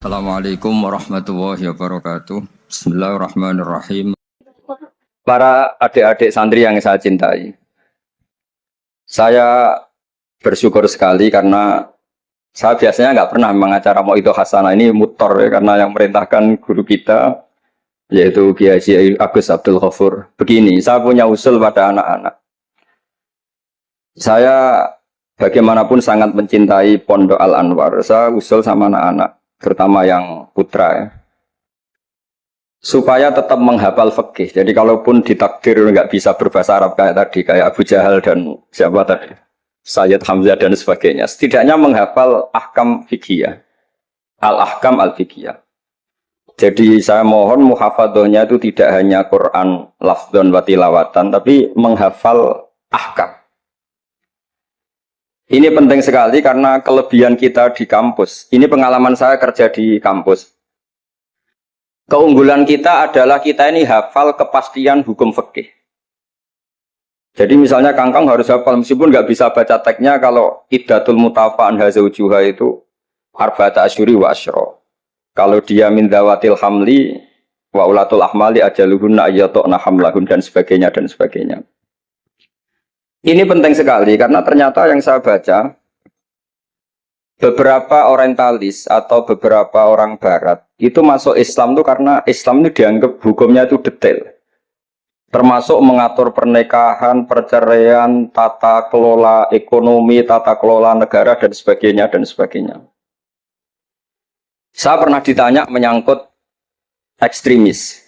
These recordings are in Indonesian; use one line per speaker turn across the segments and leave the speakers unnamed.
Assalamualaikum warahmatullahi wabarakatuh. Bismillahirrahmanirrahim. Para adik-adik santri yang saya cintai, saya bersyukur sekali karena saya biasanya nggak pernah mengacara mau itu hasanah ini mutor ya, karena yang merintahkan guru kita yaitu Kiai Haji Agus Abdul Ghafur. Begini, saya punya usul pada anak-anak. Saya bagaimanapun sangat mencintai Pondok Al Anwar. Saya usul sama anak-anak, terutama yang putra ya, supaya tetap menghafal fikih. Jadi kalaupun ditakdir nggak bisa berbahasa Arab kayak tadi, kayak Abu Jahal dan siapa tadi, Sayyid Hamzah dan sebagainya, setidaknya menghafal ahkam fikih, al-ahkam al-fikih. Jadi saya mohon muhafadzahnya itu tidak hanya Quran lafdzon wa tilawatan, tapi menghafal ahkam. Ini penting sekali karena kelebihan kita di kampus. Ini pengalaman saya kerja di kampus. Keunggulan kita adalah kita ini hafal kepastian hukum fikih. Jadi misalnya Kangkang harus hafal, meskipun nggak bisa baca teksnya, kalau iddatul mutafa'an hazaujuha itu arba'ata asyuri wa asyra. Kalau dia min dzawatil hamli wa ulatul ahmali ajaluhunna ayyatuna hamlahun dan sebagainya dan sebagainya. Ini penting sekali karena ternyata yang saya baca, beberapa orientalis atau beberapa orang barat itu masuk Islam itu karena Islam itu dianggap hukumnya itu detail. Termasuk mengatur pernikahan, perceraian, tata kelola ekonomi, tata kelola negara dan sebagainya dan sebagainya. Saya pernah ditanya menyangkut ekstremis.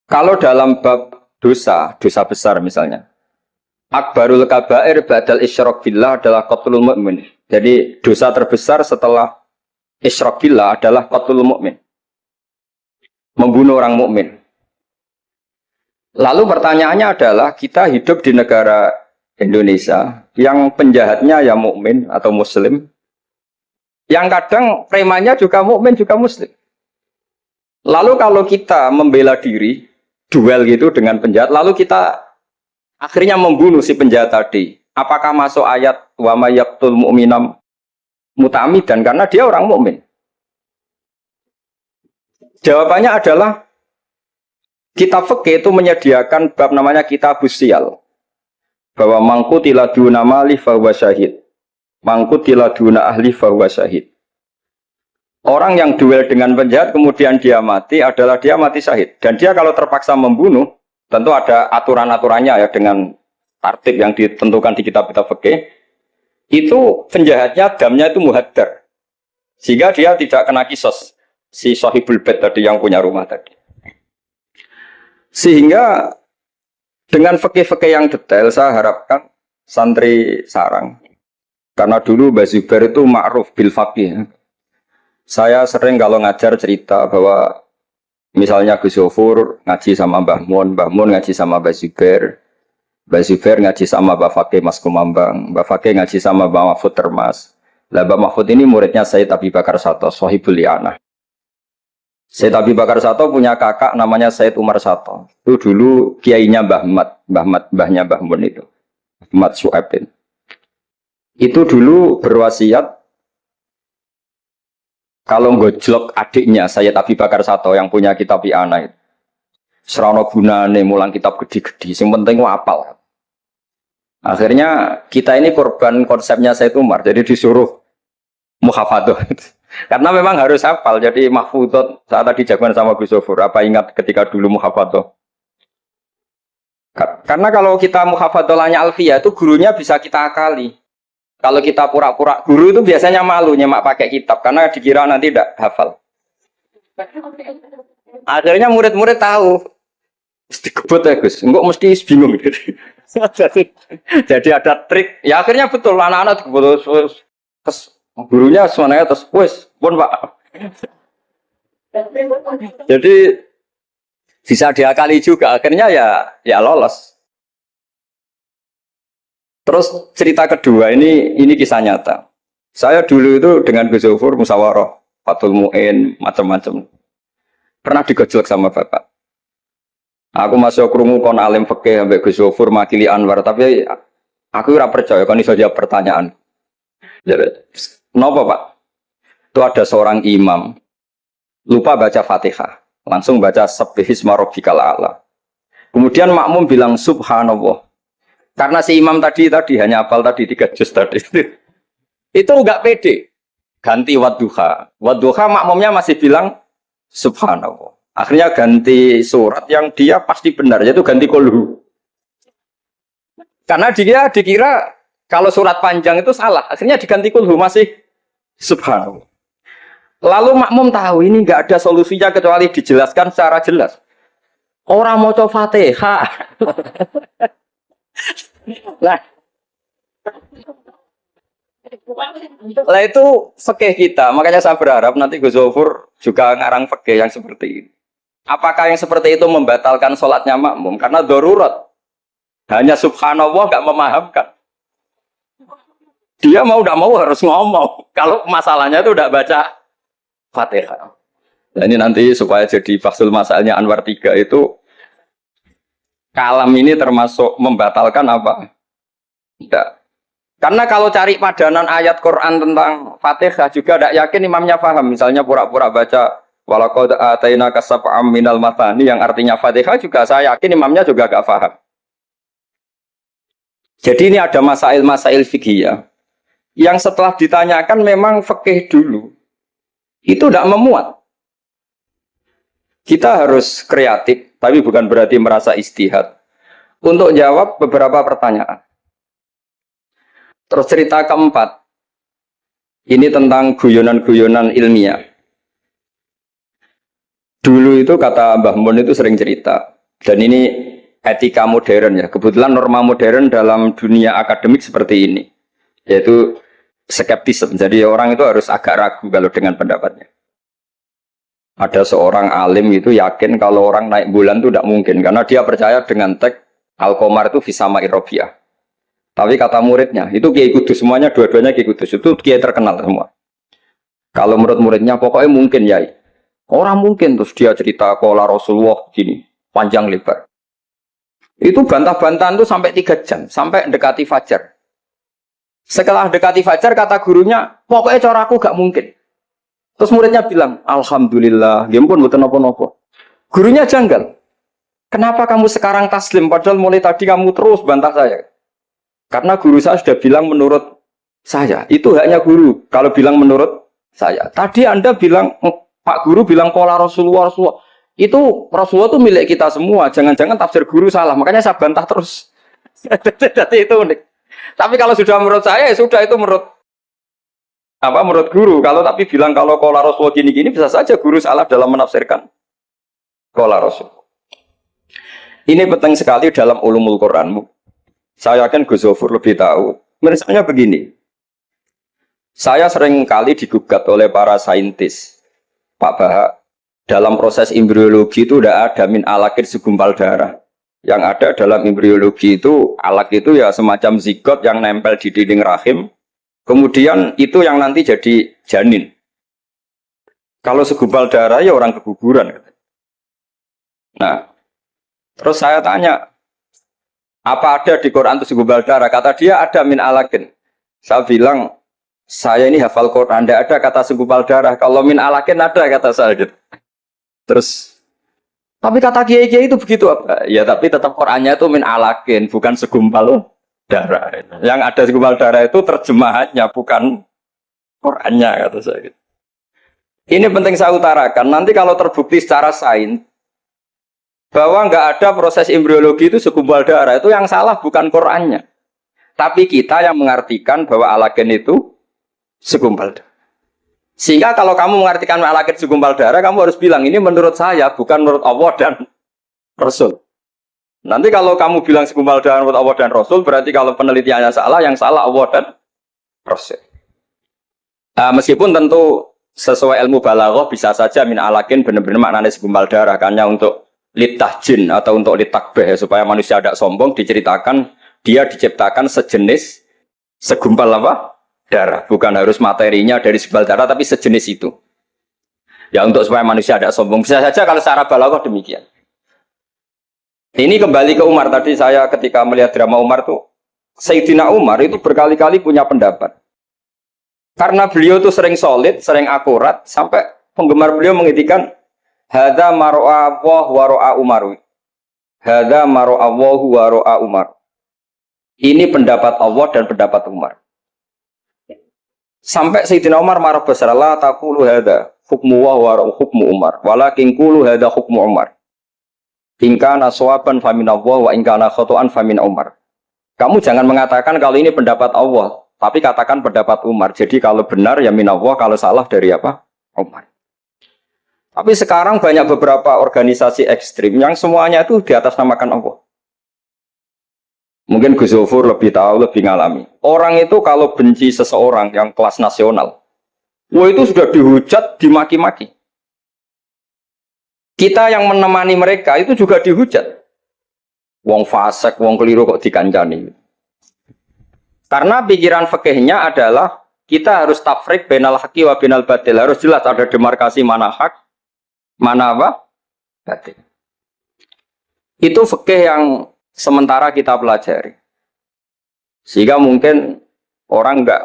Kalau dalam bab dosa besar misalnya, akbarul kabair ba'dal isyrak billah adalah qatlul mu'min. Jadi dosa terbesar setelah isyrak billah adalah qatlul mu'min, membunuh orang mukmin. Lalu pertanyaannya adalah, kita hidup di negara Indonesia yang penjahatnya ya mukmin atau muslim, yang kadang premannya juga mukmin juga muslim. Lalu kalau kita membela diri duel gitu dengan penjahat, lalu kita akhirnya membunuh si penjahat tadi, apakah masuk ayat wa may yaqtul mu'minam muta'ammidan karena dia orang mukmin? Jawabannya adalah kitab fikih itu menyediakan bab namanya kitabus siyal, bahwa mangkutila duna mali fahuwa syahid, mangkutila duna ahli fahuwa syahid. Orang yang duel dengan penjahat kemudian dia mati adalah dia mati syahid. Dan dia kalau terpaksa membunuh, tentu ada aturan-aturannya ya, dengan tertib yang ditentukan di kitab-kitab fikih. Itu penjahatnya damnya itu muhaddar, sehingga dia tidak kena kisos si sahibul bait tadi yang punya rumah tadi. Sehingga dengan fikih-fikih yang detail saya harapkan santri sarang, karena dulu Mbah Zubair itu ma'ruf bil faqih. Saya sering kalau ngajar cerita bahwa misalnya Gus Yofur ngaji sama Mbah Mun ngaji sama Mbah Zubair ngaji sama Mbah Fakih Mas Kumambang, Mbah Fakih ngaji sama Mbah Mahfud Termas. Lah Mbah Mahfud ini muridnya Sayyid Abi Bakar Sato, Sohibul Lianah. Sayyid Abi Bakar Sato punya kakak namanya Sayyid Umar Sato. Itu dulu kiainya mbahnya Mbah Mun itu, Ahmad Su'aibin. Itu dulu berwasiat, kalau ngojlok adiknya Sayyid Abi Bakar Sato yang punya kitab I'anah itu, serana gunane mulang kitab gede-gede, yang penting apal. Akhirnya kita ini korban konsepnya Sayyid Umar, jadi disuruh muhafadzah. Karena memang harus hafal, jadi mahfudot saat tadi jagoan sama Gus Zofur. Apa ingat ketika dulu muhafadzah? Karena kalau kita muhafadzahnya alfiyah itu gurunya bisa kita akali. Kalau kita pura-pura guru itu biasanya malu nyemak pakai kitab karena dikira nanti tidak hafal. Akhirnya murid-murid tahu, mesti kebut ya Gus, enggak mesti bingung gitu. Jadi ada trik. Ya akhirnya betul anak-anak kebut terus gurunya semuanya terus wes pun Pak. Jadi bisa diakali juga. Akhirnya ya lolos. Terus cerita kedua ini kisah nyata. Saya dulu itu dengan Gus Zofur musyawarah, Fathul Mu'in, macam-macam. Pernah digojlok sama bapak. Aku masuk krungu kon alim fikih ambek Gus Zofur makili Anwar, tapi aku ora percaya kon iso jawab pertanyaan. Jadi, napa Pak? Itu ada seorang imam lupa baca Fatihah, langsung baca Sabbihisma rabbikal a'la. Kemudian makmum bilang subhanallah. Karena si imam tadi hanya hafal tadi 3 juz tadi. Itu enggak pede. Ganti wadduha. Wadduha makmumnya masih bilang subhanallah. Akhirnya ganti surat yang dia pasti benar, yaitu ganti kulhu. Karena dia dikira kalau surat panjang itu salah. Akhirnya diganti kulhu masih subhanallah. Lalu makmum tahu ini enggak ada solusinya kecuali dijelaskan secara jelas. Orang mau coba Fatihah. Lah itu fikih kita. Makanya saya berharap nanti Gus Zofur juga ngarang fikih yang seperti ini. Apakah yang seperti itu membatalkan sholatnya makmum? Karena darurat. Hanya subhanallah nggak memahamkan. Dia mau tidak mau harus ngomong. Kalau masalahnya itu tidak baca Fatihah. Nah ini nanti supaya jadi fasul masalahnya Anwar 3 itu kalam ini termasuk membatalkan apa? Tidak. Karena kalau cari padanan ayat Quran tentang Fatihah juga tidak yakin imamnya paham. Misalnya pura-pura baca walaqad atainaka sab'am minal mathani yang artinya Fatihah juga saya yakin imamnya juga gak paham. Jadi ini ada masail-masail fikih yang setelah ditanyakan memang fikih dulu itu tidak memuat. Kita harus kreatif, tapi bukan berarti merasa istihad untuk jawab beberapa pertanyaan. Terus cerita keempat, ini tentang guyonan-guyonan ilmiah. Dulu itu kata Mbah Mun itu sering cerita, dan ini etika modern ya. Kebetulan norma modern dalam dunia akademik seperti ini, yaitu skeptisme. Jadi orang itu harus agak ragu kalau dengan pendapatnya. Ada seorang alim itu yakin kalau orang naik bulan itu tidak mungkin. Karena dia percaya dengan teks Al-Qamar itu Fisama Irobiah. Tapi kata muridnya, itu Kiai Kudus. Semuanya dua-duanya Kiai Kudus. Itu Kiai terkenal semua. Kalau menurut muridnya pokoknya mungkin ya. Orang mungkin. Terus dia cerita Qala Rasulullah gini. Panjang lebar. Itu bantah-bantahan itu sampai 3 jam. Sampai dekati fajar. Setelah dekati fajar kata gurunya, pokoknya coraku gak mungkin. Terus muridnya bilang, alhamdulillah, ya pun bukan nopo-nopo. Gurunya janggal. Kenapa kamu sekarang taslim, padahal mulai tadi kamu terus bantah saya? Karena guru saya sudah bilang menurut saya. Itu haknya guru, kalau bilang menurut saya. Tadi Anda bilang, Pak Guru bilang pola Rasulullah. Itu Rasulullah itu milik kita semua. Jangan-jangan tafsir guru salah, makanya saya bantah terus. Jadi itu unik. Tapi kalau sudah menurut saya, ya sudah itu menurut guru. Kalau tapi bilang kalau qala Rasul gini-gini bisa saja guru salah dalam menafsirkan qala Rasul. Ini penting sekali dalam ulumul Quran. Saya yakin Gus Zofur lebih tahu. Misalnya begini. Saya sering kali digugat oleh para saintis, Pak Bahak, dalam proses embriologi itu tidak ada min alakir segumpal darah. Yang ada dalam embriologi itu alak itu ya semacam zigot yang nempel di dinding rahim. Kemudian itu yang nanti jadi janin. Kalau segumpal darah ya orang keguguran. Nah, terus saya tanya, apa ada di Quran itu segumpal darah? Kata dia ada min alakin. Saya bilang, saya ini hafal Quran, tidak ada kata segumpal darah. Kalau min alakin ada kata saya. Terus, tapi kata kiai-kiai itu begitu apa? Ya tapi tetap Qurannya itu min alakin, bukan segumpal darah. Yang ada segumpal darah itu terjemahannya, bukan Qurannya, kata saya. Ini penting saya utarakan. Nanti kalau terbukti secara sains bahwa nggak ada proses embriologi itu segumpal darah, itu yang salah bukan Qurannya, tapi kita yang mengartikan bahwa alagen itu segumpal darah. Sehingga kalau kamu mengartikan alagen segumpal darah, kamu harus bilang ini menurut saya, bukan menurut Allah dan Rasul. Nanti kalau kamu bilang segumpal darah menurut Allah dan Rasul, berarti kalau penelitiannya salah, yang salah Allah dan Rasul. Nah, meskipun tentu sesuai ilmu balaghah bisa saja min alakin benar-benar maknanya segumpal darah, hanya untuk litahjin atau untuk litakbeh supaya manusia tidak sombong, diceritakan dia diciptakan sejenis segumpal apa? Darah. Bukan harus materinya dari segumpal darah, tapi sejenis itu. Ya untuk supaya manusia tidak sombong. Bisa saja kalau secara balaghah demikian. Ini kembali ke Umar tadi, saya ketika melihat drama Umar tuh, Sayyidina Umar itu berkali-kali punya pendapat. Karena beliau tuh sering solid, sering akurat, sampai penggemar beliau mengintikan hadza maro'a Allah wa ro'a Umar. Hadza maro'a Allah wa ro'a Umar. Ini pendapat Allah dan pendapat Umar. Sampai Sayyidina Umar marah besar, la taqulu hadza hukmu wa hukmu Umar, walakin qulu hadza hukmu Umar. In kana shawaban fa min Allah wa in kana khata'an fa min Umar. Kamu jangan mengatakan kalau ini pendapat Allah, tapi katakan pendapat Umar. Jadi kalau benar ya min Allah, kalau salah dari apa? Umar. Tapi sekarang banyak beberapa organisasi ekstrim yang semuanya itu di atas namakan Allah. Mungkin Gus Zofur lebih tahu, lebih ngalami. Orang itu kalau benci seseorang yang kelas nasional, wah itu sudah dihujat, dimaki-maki. Kita yang menemani mereka itu juga dihujat. Wong fasik, wong keliru kok dikancani. Karena pikiran fikihnya adalah kita harus tafrik bainal haqqi wa bainal batil. Harus jelas ada demarkasi mana hak, mana apa? Batil. Itu fikih yang sementara kita pelajari. Sehingga mungkin orang enggak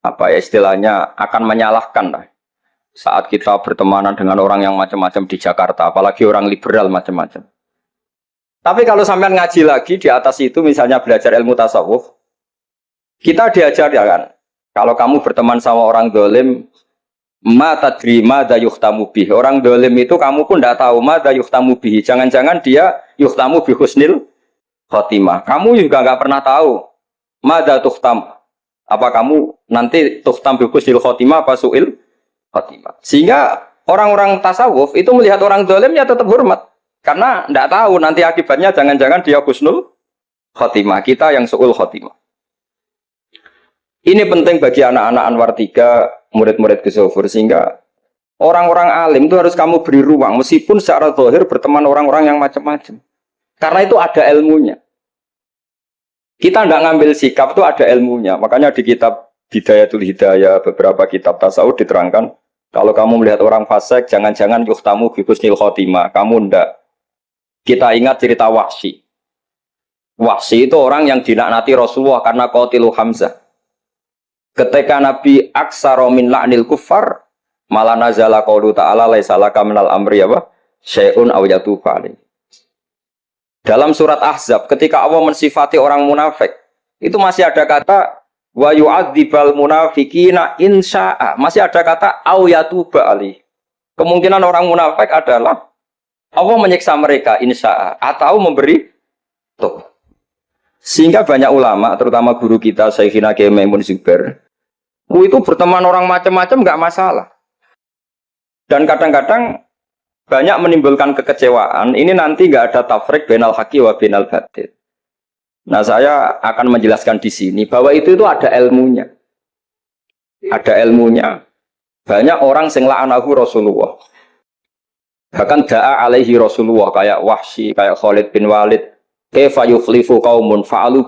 apa ya istilahnya akan menyalahkan lah. Saat kita bertemanan dengan orang yang macam-macam di Jakarta, apalagi orang liberal macam-macam. Tapi kalau sampean ngaji lagi di atas itu misalnya belajar ilmu tasawuf, kita diajarkan kalau kamu berteman sama orang dolim, ma tadri ma da yuhtamu bih. Orang dolim itu kamu pun tidak tahu ma da yuhtamu bih. Jangan-jangan dia yuhtamu bi husnil khotimah. Kamu juga nggak pernah tahu ma da tuhtam. Apa kamu nanti tuhtam bi husnil khotimah apa suil khotimah. Sehingga orang-orang tasawuf itu melihat orang dolim ya tetap hormat. Karena tidak tahu nanti akibatnya jangan-jangan dia husnul khotimah. Kita yang suul khotimah. Ini penting bagi anak-anak Anwar 3, murid-murid Gus Zofur, sehingga orang-orang alim itu harus kamu beri ruang, meskipun secara zahir berteman orang-orang yang macam-macam. Karena itu ada ilmunya. Kita tidak ngambil sikap itu ada ilmunya. Makanya di kitab Bidayatul Hidayah, beberapa kitab tasawuf diterangkan, kalau kamu melihat orang fasik, jangan-jangan yuhtamu bi husnil khotimah. Kamu ndak. Kita ingat cerita Wahsy. Wahsy itu orang yang dilaknati Rasulullah karena qatilu Hamzah. Ketika Nabi aksara min la'nil kuffar, malah nazala qaulu ta'ala laisa laka minal amri apa? Syai'un aw yatubu alaihi. Dalam surat Ahzab ketika Allah mensifati orang munafik, itu masih ada kata wa yu'adzibal munafiqina insya'a. Masih ada kata aw yatubu alaihi. Kemungkinan orang munafik adalah Allah menyiksa mereka insya'a atau memberi tobat. Sehingga banyak ulama, terutama guru kita Syekhina Kiai Maimun Zubair, itu berteman orang macam-macam nggak masalah. Dan kadang-kadang banyak menimbulkan kekecewaan. Ini nanti nggak ada tafrik bainal haqqi wa bainal batil. Nah, saya akan menjelaskan di sini bahwa itu ada ilmunya. Ada ilmunya. Banyak orang sing la'anahu Rasulullah. Bahkan da'a alaihi Rasulullah kayak Wahsy, kayak Khalid bin Walid. Kaifa yuflifu qaumun fa'alu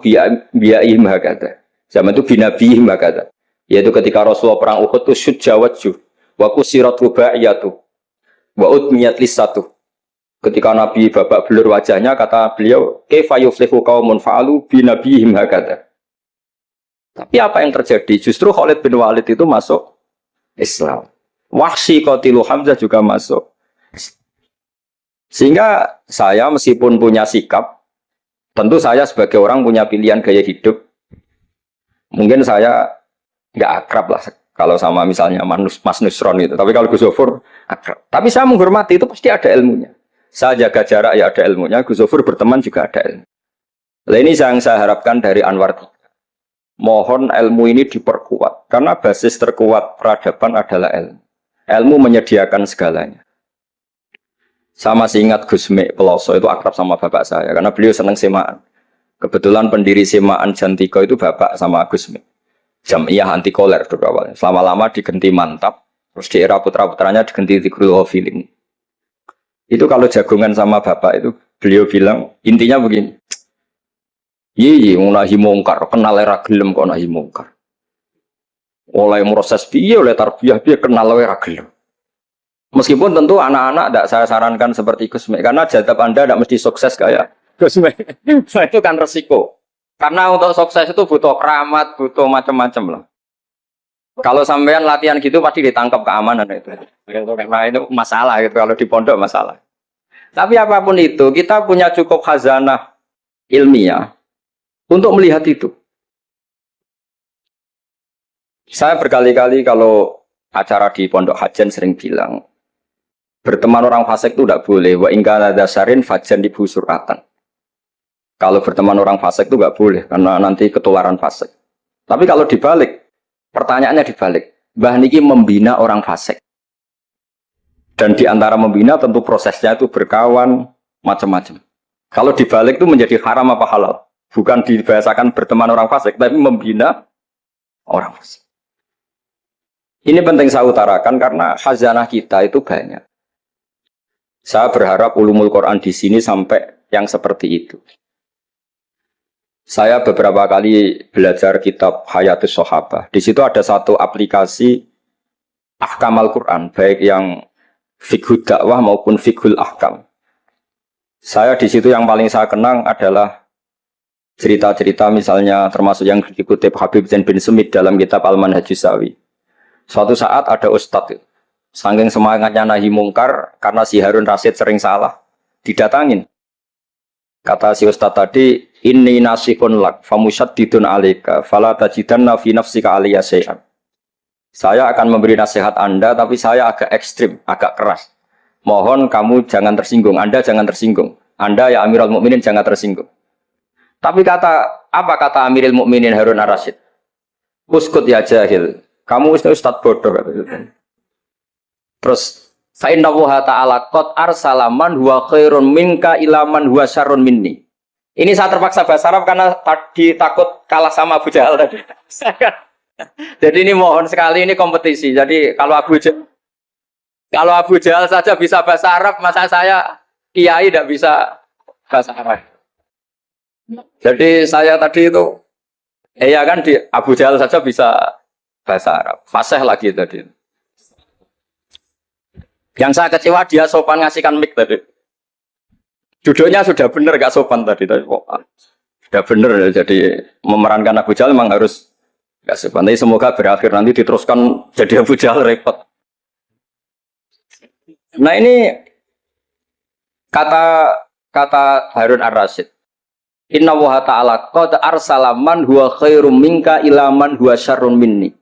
bi'ihim hakadha. Zaman itu binabihim hakadha. Yaitu ketika Rasulullah perang Uhud itu syujja wajjuh wa kusirat rubaiyatu wa udmiyat lisatu. Ketika Nabi babak belur wajahnya, kata beliau, kaifa yuflihu qaumun fa'alu binabihim hakadha. Tapi apa yang terjadi? Justru Khalid bin Walid itu masuk Islam. Wahsy qatilu Hamzah juga masuk. Sehingga saya meskipun punya sikap, tentu saya sebagai orang punya pilihan gaya hidup. Mungkin saya nggak akrab lah kalau sama misalnya Mas Nusron itu. Tapi kalau Gus Zofur akrab. Tapi saya menghormati, itu pasti ada ilmunya. Saya jaga jarak ya ada ilmunya. Gus Zofur berteman juga ada ilmu. Nah, ini yang saya harapkan dari Anwar 3. Mohon ilmu ini diperkuat. Karena basis terkuat peradaban adalah ilmu. Ilmu menyediakan segalanya. Saya masih ingat Gus Mek Peloso itu akrab sama bapak saya. Karena beliau senang semaan. Kebetulan pendiri semaan Jantiko itu bapak sama Gus Mek. Jamiyah anti koler dulu awalnya. Selama-lama digenti Mantap. Terus di era putra-putranya digenti Zikrul Ghafilin. Itu kalau jagungan sama bapak itu, beliau bilang, intinya begini. Iya, nahi mungkar. Kenal era gelem kok nahi mungkar. Oleh proses piye, oleh tarbiyah piye, kenal era gelem. Meskipun tentu anak-anak tidak saya sarankan seperti Gus Mek. Karena jadab Anda tidak mesti sukses kayak Gus Mek. Itu kan resiko. Karena untuk sukses itu butuh keramat, butuh macam-macam lah. Kalau sampean latihan gitu pasti ditangkap keamanan itu. Karena itu masalah gitu kalau di pondok masalah. Tapi apapun itu, kita punya cukup khazanah ilmiah untuk melihat itu. Saya berkali-kali kalau acara di pondok hajan sering bilang, berteman orang fasik itu tidak boleh. Wa ingkana dasarin fajan ibu suratan. Kalau berteman orang fasik itu nggak boleh karena nanti ketularan fasik. Tapi kalau dibalik, pertanyaannya dibalik. Mbah Niki membina orang fasik. Dan di antara membina tentu prosesnya itu berkawan macam-macam. Kalau dibalik itu menjadi haram apa halal? Bukan dibahasakan berteman orang fasik, tapi membina orang fasik. Ini penting saya utarakan karena khazanah kita itu banyak. Saya berharap ulumul Quran di sini sampai yang seperti itu. Saya beberapa kali belajar kitab Hayatus Sahabah. Di situ ada satu aplikasi ahkam Al-Quran, baik yang fiqhul dakwah maupun fiqhul ahkam. Saya di situ yang paling saya kenang adalah cerita-cerita misalnya termasuk yang dikutip Habib Zain bin Sumit dalam kitab Al-Manhajus Sawi. Suatu saat ada ustadz, saking semangatnya nahi mungkar karena si Harun Rasid sering salah, didatangin. Kata si ustadz tadi, inni nasihun lak famusyaddidun alaika fala tajidanna fi nafsika aliyya syai'an. Saya akan memberi nasihat Anda, tapi saya agak ekstrim, agak keras. Mohon kamu jangan tersinggung, Anda jangan tersinggung. Anda ya Amirul Mukminin jangan tersinggung. Tapi apa kata Amirul Mukminin Harun ar-Rasyid? Uskut ya jahil. Kamu ustadz bodoh. Terus, fa'inna wuha ta'ala qad arsalaman huwa khairun minka ilaman huwa syarrun minni. Ini saya terpaksa bahasa Arab karena tadi takut kalah sama Abu Jahal tadi. Jadi ini mohon sekali ini kompetisi. Jadi kalau Abu Jahal saja bisa bahasa Arab, masa saya kiai tidak bisa bahasa Arab. Jadi saya tadi itu, ya kan di Abu Jahal saja bisa bahasa Arab. Fasih lagi tadi. Yang saya kecewa dia sopan ngasihkan mic tadi. Duduknya sudah benar gak sopan tadi. Sudah benar jadi memerankan Abu Jahal memang harus gak sopan. Tapi semoga berakhir nanti diteruskan jadi Abu Jahal repot. Nah ini kata Harun ar-Rasyid. Inna wa ta'ala qad arsalaman huwa khairum minka ilaman huwa syarrun minni.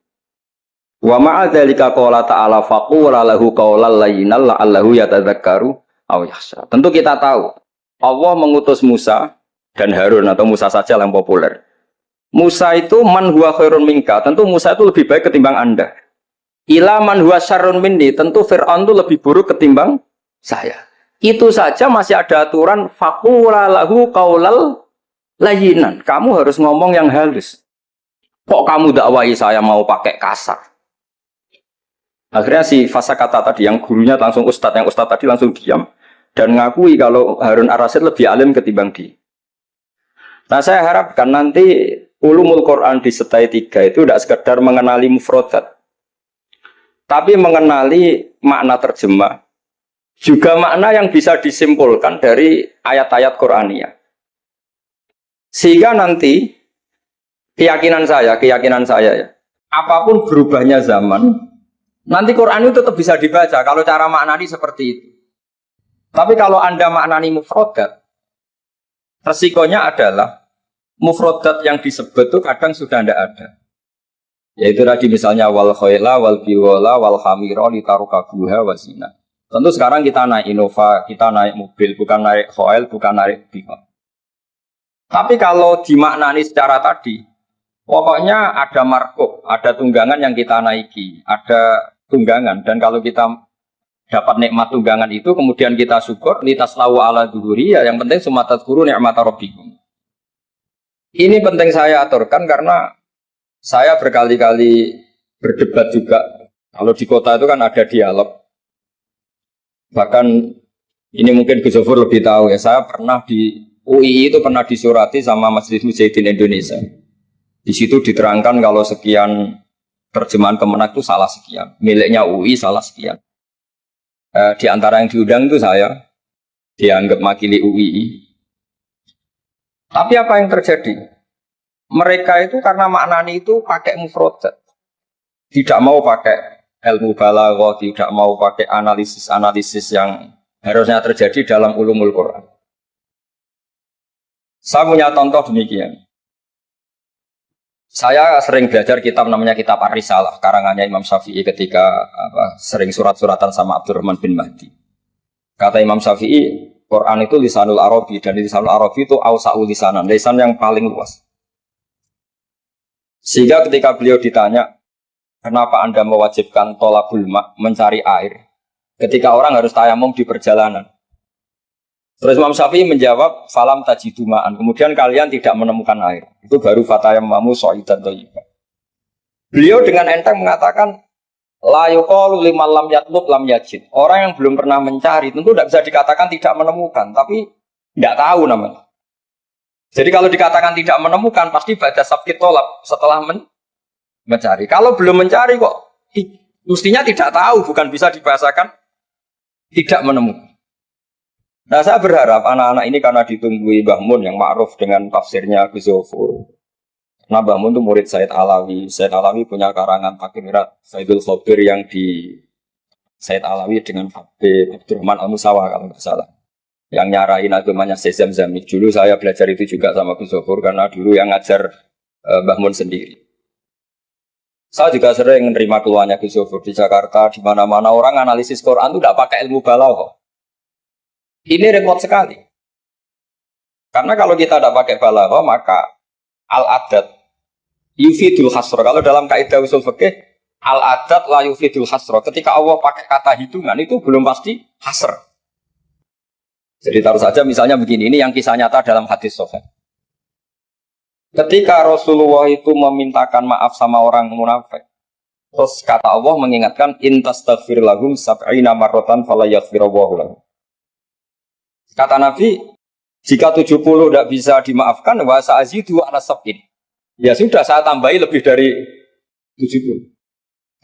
Wa ma'a dzalika qala ta'ala faqula lahu qawlan layyinan la'allahu yatadzakkaru aw yakhsha. Tentu kita tahu Allah mengutus Musa dan Harun atau Musa saja yang populer. Musa itu man huwa khairun minka, tentu Musa itu lebih baik ketimbang Anda. Ila man huwa syarrun minni, tentu Fir'aun itu lebih buruk ketimbang saya. Itu saja masih ada aturan faqula lahu qaulal layyinan. Kamu harus ngomong yang halus. Kok kamu dakwahi saya mau pakai kasar? Akhirnya si fasa kata tadi yang gurunya langsung ustadz, yang ustadz tadi langsung diam dan ngakui kalau Harun ar-Rasyid lebih alim ketimbang dia. Nah saya harapkan nanti ulumul Quran di setai 3 itu tidak sekedar mengenali mufrodat, tapi mengenali makna terjemah, juga makna yang bisa disimpulkan dari ayat-ayat Qur'aniyah. Sehingga nanti keyakinan saya ya, apapun berubahnya zaman, nanti Quran itu tetap bisa dibaca kalau cara maknani seperti itu. Tapi kalau Anda maknani mufrodat, resikonya adalah mufrodat yang disebut itu kadang sudah tidak ada. Yaitu tadi misalnya wal khayla wal biwala wal hamira litarukabuha wasina. Tentu sekarang kita naik Innova, kita naik mobil, bukan naik khayl, bukan naik biwala. Tapi kalau dimaknani secara tadi, pokoknya ada markup, ada tunggangan yang kita naiki, ada tunggangan. Dan kalau kita dapat nikmat tunggangan itu, kemudian kita syukur, litaslahu ala duhuri, ya yang penting sumatat guru ni'mata rabbikum. Ini penting saya aturkan karena saya berkali-kali berdebat juga. Kalau di kota itu kan ada dialog. Bahkan ini mungkin Gus Zofur lebih tahu ya. Saya pernah di UII itu pernah disurati sama Masjid Mujahidin Indonesia. Di situ diterangkan kalau sekian terjemahan Kemenak itu salah sekian. Miliknya UI salah sekian. Di antara yang diundang itu saya dianggap makili UII. Tapi apa yang terjadi? Mereka itu karena maknani itu pakai mufrodat. tidak mau pakai ilmu balaghah, tidak mau pakai analisis-analisis yang harusnya terjadi dalam ulumul Quran. Saya punya contoh demikian. Saya sering belajar kitab namanya kitab Ar-Risalah, karangannya Imam Syafi'i ketika sering surat-suratan sama Abdurrahman bin Mahdi. Kata Imam Syafi'i, Quran itu lisanul Arabi, dan lisanul Arabi itu awsa'u lisanan, lisan yang paling luas. Sehingga ketika beliau ditanya, kenapa Anda mewajibkan tolabul ma', mencari air, ketika orang harus tayamum di perjalanan? Terus Imam Syafi'i menjawab, falam tajidu ma'an, kemudian kalian tidak menemukan air. Itu baru fatayammamu sha'idan thayyiban. Beliau dengan enteng mengatakan, la yuqalu liman lam yatlub lam yajid. Orang yang belum pernah mencari tentu tidak bisa dikatakan tidak menemukan, tapi tidak tahu namanya. Jadi kalau dikatakan tidak menemukan pasti baca sabkit tolab setelah mencari. Kalau belum mencari kok mestinya tidak tahu, bukan bisa dibahasakan tidak menemukan. Nah, saya berharap anak-anak ini karena ditunggui Mbah Mun yang ma'ruf dengan tafsirnya Gus Zofur. Nah, Mbah Mun itu murid Said Alawi. Said Alawi punya karangan Takirat Saidul Khobir yang di Said Alawi dengan Habib Abdurrahman Al-Musawa kalau tidak salah. Yang nyarain agamanya Sezam Zamik. Dulu saya belajar itu juga sama Gus Zofur karena dulu yang ngajar Mbah Mun sendiri. Saya juga sering menerima keluhannya Gus Zofur di Jakarta, di mana-mana orang analisis Quran itu tidak pakai ilmu balaghah. Ini repot sekali. Karena kalau kita tidak pakai balaghah maka al-adat yufidul hasro. Kalau dalam kaidah usul fikih, al-adat la yufidul hasro. Ketika Allah pakai kata hitungan itu belum pasti hasr. Jadi taruh saja misalnya begini, ini yang kisah nyata dalam hadis sahih. Ketika Rasulullah itu memintakan maaf sama orang munafik, terus kata Allah mengingatkan intastaghfir lahum sab'ina marratan fala yaghfirullahu lahum. Kata Nabi, jika 70 tidak bisa dimaafkan, wa sa'azidu ala sab'in. Ya sudah, saya tambahi lebih dari 70.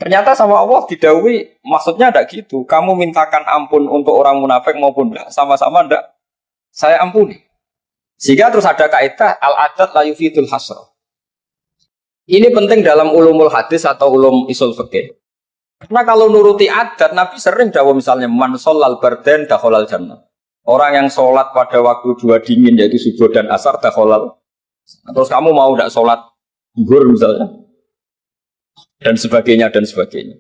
Ternyata sama Allah didhawuhi, maksudnya tidak gitu. Kamu mintakan ampun untuk orang munafik maupun tidak, sama-sama tidak, saya ampuni. Sehingga terus ada kaidah al-adat la yufidul hasr. Ini penting dalam ulumul hadis atau ulum usul fikih. Karena kalau nuruti adat, Nabi sering dawuh misalnya man sholal bardan dakhalal jannah. Orang yang sholat pada waktu dua dingin yaitu subuh dan asar dakhalal. Terus kamu mau tidak sholat zuhur misalnya, dan sebagainya dan sebagainya.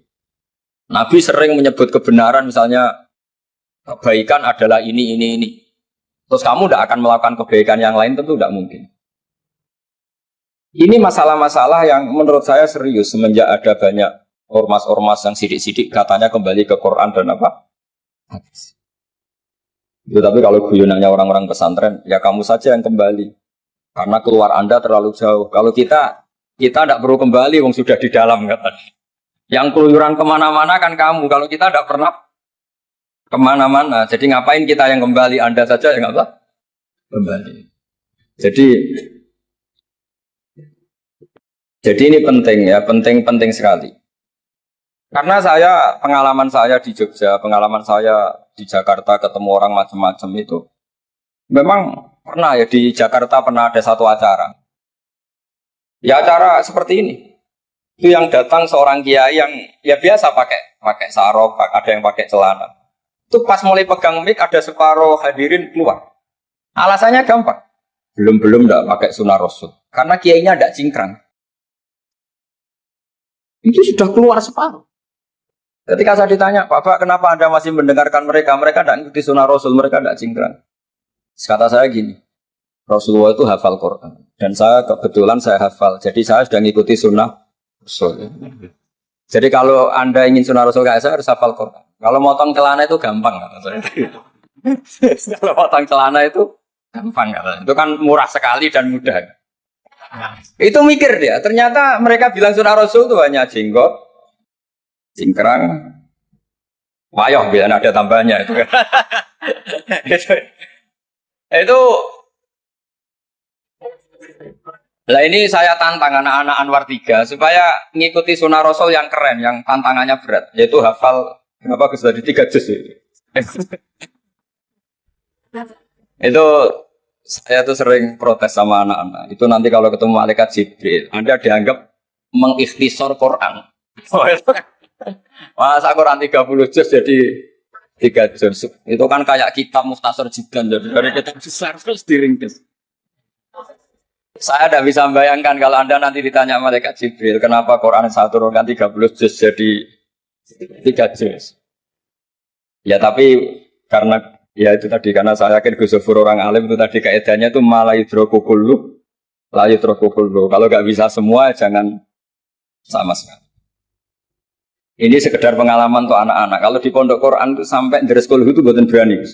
Nabi sering menyebut kebenaran misalnya kebaikan adalah ini. Terus kamu tidak akan melakukan kebaikan yang lain, tentu tidak mungkin. Ini masalah-masalah yang menurut saya serius semenjak ada banyak ormas-ormas yang sidik-sidik katanya kembali ke Quran dan apa? Hadis. Tapi kalau guyonannya orang-orang pesantren, ya kamu saja yang kembali. Karena keluar Anda terlalu jauh. Kalau kita tidak perlu kembali, wong sudah di dalam katanya. Yang keluyuran kemana-mana kan kamu. Kalau kita tidak pernah kemana-mana, jadi ngapain kita yang kembali? Anda saja yang apa? Kembali. Jadi ini penting ya, penting sekali. Karena pengalaman saya di Jogja, pengalaman saya di Jakarta ketemu orang macam-macam itu, memang pernah ya di Jakarta pernah ada satu acara. Ya acara seperti ini. Itu yang datang seorang kiai yang ya biasa pakai sarung, ada yang pakai celana. Itu pas mulai pegang mic ada separuh hadirin keluar. Alasannya gampang. Belum enggak pakai sunah rasul. Karena kiainya enggak cingkrang. Itu sudah keluar separuh. Ketika saya ditanya, Bapak kenapa Anda masih mendengarkan mereka? Mereka tidak ikuti sunnah Rasul, mereka tidak cingkrang. Kata saya gini, Rasulullah itu hafal Quran. Dan saya kebetulan saya hafal, jadi saya sudah mengikuti sunnah Rasul. Jadi kalau Anda ingin sunnah Rasul kayak saya harus hafal Quran. Kalau motong celana itu gampang, kata saya. Kalau motong celana itu gampang, kata saya. Itu kan murah sekali dan mudah. Itu mikir dia, ternyata mereka bilang sunnah Rasul itu hanya jenggot, cingkrang, wayoh bila ada tambahnya itu. itu. Nah ini saya tantang anak-anak Anwar 3 supaya mengikuti sunnah Rasul yang keren, yang tantangannya berat, yaitu hafal berapa dari 3 juz itu. Itu saya tuh sering protes sama anak-anak. Itu nanti kalau ketemu malaikat Jibril, Anda dianggap mengikhtisar Quran. Oh, itu kan. Masa Quran 30 juz jadi 3 juz. Itu kan kayak kitab Mukhtasar Jidan dari kitab besar terus diringkes. Saya tidak bisa membayangkan kalau Anda nanti ditanya malaikat Jibril, kenapa Quran saya turunkan 30 juz jadi 3 juz. Ya tapi karena ya itu tadi karena saya yakin Gus Zofur orang alim itu tadi kaidahnya itu malayudrokukulu layudrokukulu. Kalau nggak bisa semua jangan sama sekali. Ini sekedar pengalaman untuk anak-anak. Kalau di pondok Quran itu sampai dari sekolah itu buatan berani.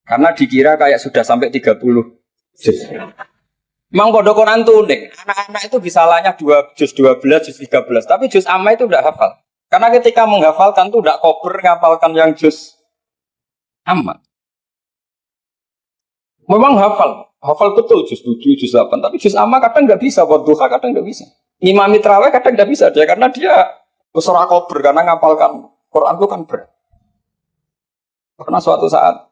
Karena dikira kayak sudah sampai 30 juz. Memang pondok Quran itu unik. Anak-anak itu bisa lanya juz 12, juz 13. Tapi juz amma itu tidak hafal. Karena ketika menghafalkan itu tidak kober menghafalkan yang juz amma. Memang hafal betul juz 7, juz 8. Tapi juz amma kadang nggak bisa. Buat duha kadang nggak bisa. Imam Mitraweh kadang nggak bisa dia karena dia surah kober karena ngapalkan Quran itu kan berat. Karena suatu saat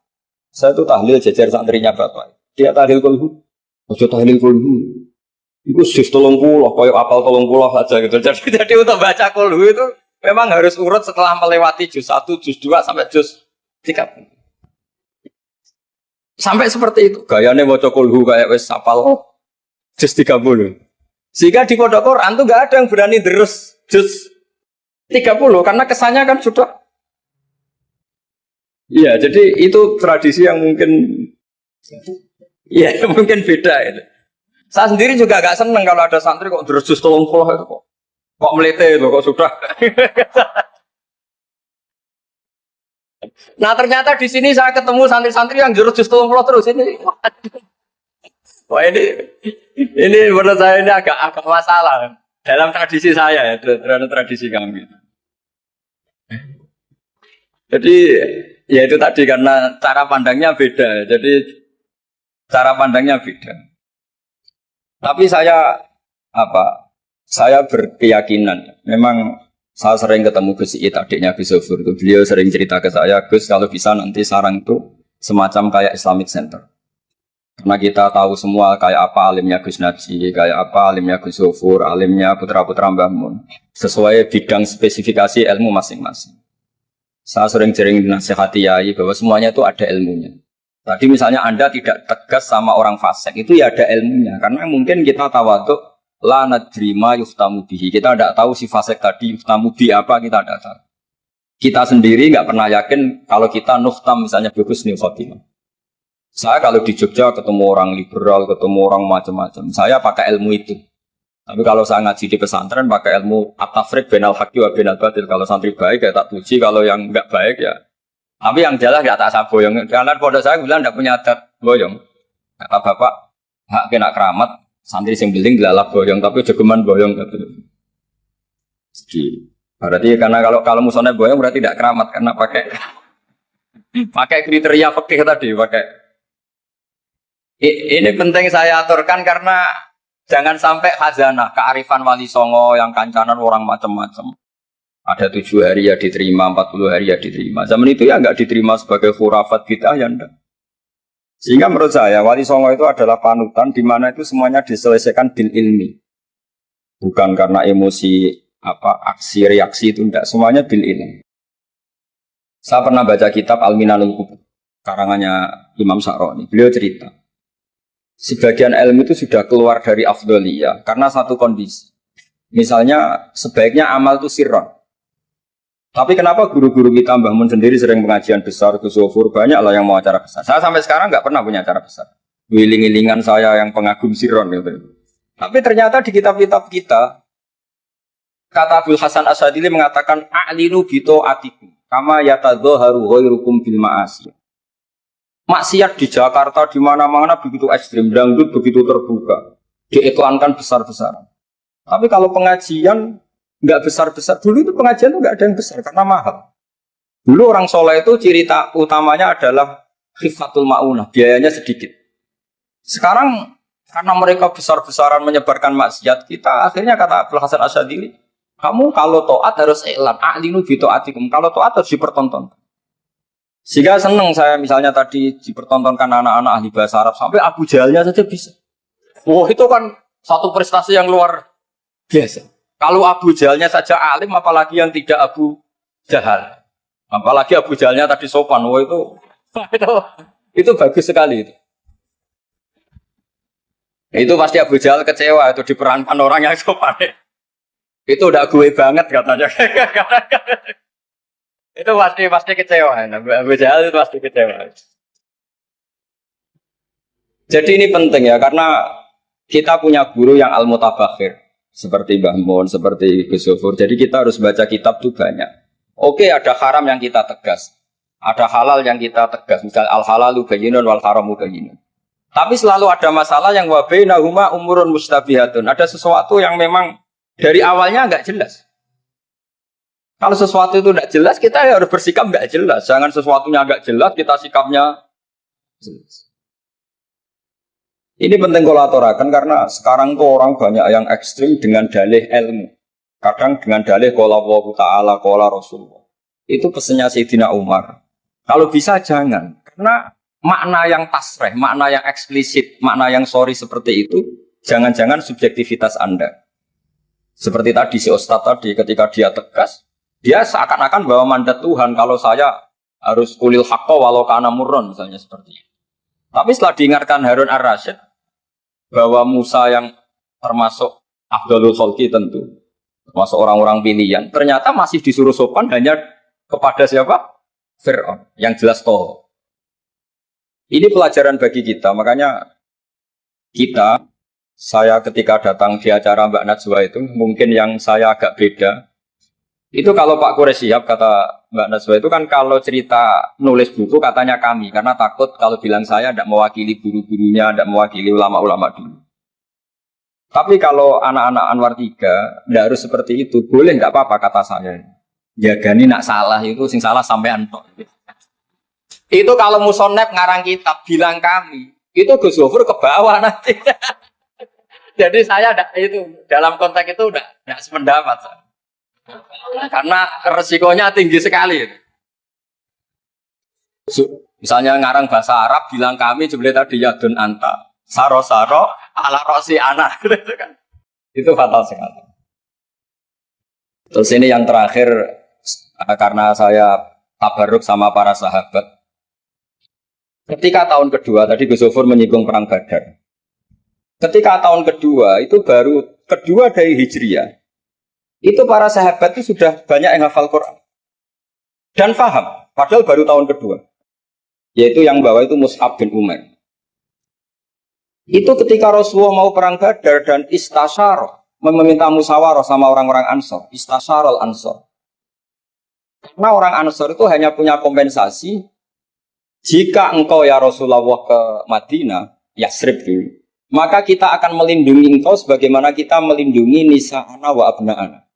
saya itu tahlil jajar santrinya bapak. Dia tahlil kulhu, ojo tahlil kulhu. Itu juz 30, koyo apal 30 saja gitu. Jadi untuk baca kulhu itu memang harus urut setelah melewati juz 1, juz 2 sampai juz 3. Sampai seperti itu. Gayanya baca kulhu kayak wis apal juz 30. Sehingga di pondok Quran tuh enggak ada yang berani terus juz 30 karena kesannya kan sudah. Iya, jadi itu tradisi yang mungkin ya mungkin beda itu. Saya sendiri juga agak seneng kalau ada santri kok terus juz 30 itu kok melete itu kok sudah. Nah, ternyata di sini saya ketemu santri-santri yang jurus juz 30 terus ini. Wah, ini menurut saya ini agak masalah. Dalam tradisi saya ya, dalam tradisi kami. Jadi ya itu tadi karena cara pandangnya beda. Jadi cara pandangnya beda. Tapi saya berkeyakinan. Memang saya sering ketemu Gus Iit, adiknya Gus Zofur. Beliau sering cerita ke saya, Gus kalau bisa nanti sarang itu semacam kayak Islamic Center. Karena kita tahu semua kayak apa alimnya Gus Najih, kayak apa alimnya Gus Zofur, alimnya putra-putra Mbah Mun. Sesuai bidang spesifikasi ilmu masing-masing. Saya sering dinasihati yai bahwa semuanya itu ada ilmunya. Tadi misalnya Anda tidak tegas sama orang fasik, itu ya ada ilmunya. Karena mungkin kita tawaduk, la nadrima yuftamu bihi. Kita tidak tahu si fasik tadi yuftamu bi apa, kita tidak tahu. Kita sendiri nggak pernah yakin kalau kita nuftam misalnya bagus nih khotimah. Saya kalau di Jogja ketemu orang liberal, ketemu orang macam-macam, saya pakai ilmu itu. Tapi kalau saya ngaji di pesantren pakai ilmu at-tafriq bainal haqqi wa bainal batil. Kalau santri baik ya tak puji, kalau yang enggak baik ya. Tapi yang jelas enggak tak saboyong. Karena pondok saya bilang enggak punya adat boyong. Kata bapak, hak kena keramat, santri sing beling dilalap boyong, tapi jogeman boyong gitu. Jadi berarti karena kalau musuhnya boyong berarti tidak keramat karena pakai kriteria fikih tadi, pakai. Ini penting saya aturkan karena jangan sampai khazanah, kearifan wali songo yang kancanan orang macam-macam. Ada 7 hari ya diterima, 40 hari ya diterima. Zaman itu ya nggak diterima sebagai khurafat bid'ah ya enggak. Sehingga menurut saya wali songo itu adalah panutan di mana itu semuanya diselesaikan bil ilmi. Bukan karena emosi aksi reaksi itu enggak, semuanya bil ilmi. Saya pernah baca kitab Al-Minanul Kubur karangannya Imam Sa'roni. Beliau cerita sebagian ilmu itu sudah keluar dari afdholiyah karena satu kondisi. Misalnya sebaiknya amal itu sirron. Tapi kenapa guru-guru kita Mbah Mun sendiri sering pengajian besar, Gus Zofur, banyak lah yang mau acara besar. Saya sampai sekarang nggak pernah punya acara besar. Wiling-wilingan saya yang pengagum sirron gitu. Tapi ternyata di kitab-kitab kita, kata Abdul Hasan Asyadili mengatakan a'linu bito atikum kama yatadzoharu ghairukum bil ma'asi. Maksiat di Jakarta di mana-mana begitu ekstrim, dangdut begitu terbuka, diiklankan besar-besaran. Tapi kalau pengajian nggak besar-besar, dulu itu pengajian itu nggak ada yang besar karena mahal. Dulu orang soleh itu ciri utamanya adalah khifatul ma'unah, biayanya sedikit. Sekarang karena mereka besar-besaran menyebarkan maksiat, kita akhirnya kata Abdul Hasan Asyadili, kamu kalau to'at harus iklan, a'linu bi to'atikum, kalau to'at harus dipertontonkan. Sehingga seneng saya misalnya tadi dipertontonkan anak-anak ahli bahasa Arab sampai Abu Jahalnya saja bisa. Wah itu kan satu prestasi yang luar biasa. Kalau Abu Jahalnya saja alim, apalagi yang tidak Abu Jahal. Apalagi Abu Jahalnya tadi sopan, wah itu bagus sekali itu. Itu pasti Abu Jahal kecewa itu diperankan orang yang sopan. Itu udah gue banget katanya. Itu pasti kecewa. Abu Jahal itu pasti kecewa. Jadi ini penting ya, karena kita punya guru yang al-mutabakhir. Seperti Mbah Mun, seperti Gus Zofur. Jadi kita harus baca kitab itu banyak. Oke, ada haram yang kita tegas. Ada halal yang kita tegas. Misalnya al-halalu bayyinun wal haramu bayyinun. Tapi selalu ada masalah yang wa bainahuma umurun mustabihatun. Ada sesuatu yang memang dari awalnya enggak jelas. Kalau sesuatu itu enggak jelas, kita harus bersikap enggak jelas. Jangan sesuatunya enggak jelas, kita sikapnya jelas. Ini penting kalau aturakan karena sekarang tuh orang banyak yang ekstrim dengan dalih ilmu. Kadang dengan dalih qala Allah Ta'ala, qala Rasulullah. Itu pesannya Sayyidina Umar. Kalau bisa jangan. Karena makna yang tasreh, makna yang eksplisit, makna yang sorry seperti itu, jangan-jangan subjektivitas Anda. Seperti tadi si Ustadz tadi, ketika dia tegas, dia seakan-akan bahwa mandat Tuhan, kalau saya harus kulil haqqa walau kana murron, misalnya seperti itu. Tapi setelah diingatkan Harun ar-Rasyid, bahwa Musa yang termasuk Afdalul Khalqi tentu, termasuk orang-orang pilihan, ternyata masih disuruh sopan hanya kepada siapa? Fir'aun, yang jelas toh. Ini pelajaran bagi kita, makanya saya ketika datang di acara Mbak Najwa itu, mungkin yang saya agak beda, itu kalau Pak Quraisy Shihab kata Mbak Najwa itu kan kalau cerita nulis buku katanya kami, karena takut kalau bilang saya tidak mewakili guru-gurunya, tidak mewakili ulama-ulama dulu. Tapi kalau anak-anak Anwar 3 tidak harus seperti itu, boleh nggak apa-apa kata saya. Jagani nak salah itu, sing salah sampai antok. Itu kalau musonep ngarang kitab bilang kami, itu Gus Zofur ke bawah nanti. Jadi saya itu dalam konteks itu tidak sependapat. Karena resikonya tinggi sekali. Misalnya ngarang bahasa Arab bilang kami jumlah tadi yadun anta saro ala rosi anak gitu kan. Itu fatal sekali. Terus ini yang terakhir karena saya tabarruk sama para sahabat. Ketika tahun kedua tadi Gus Zofur menyinggung perang Badar. Ketika tahun kedua itu baru kedua dari Hijriah. Itu para sahabat itu sudah banyak yang hafal Quran dan paham, padahal baru tahun kedua. Yaitu yang bawa itu Mus'ab bin Umair. Itu ketika Rasulullah mau perang Badar dan istasyarah, meminta musyawarah sama orang-orang Ansor, istasyarah Ansor. Karena orang Ansor itu hanya punya kompensasi jika engkau ya Rasulullah ke Madinah, Yasrib dulu, maka kita akan melindungi engkau sebagaimana kita melindungi nisa'ana wa abna'ana.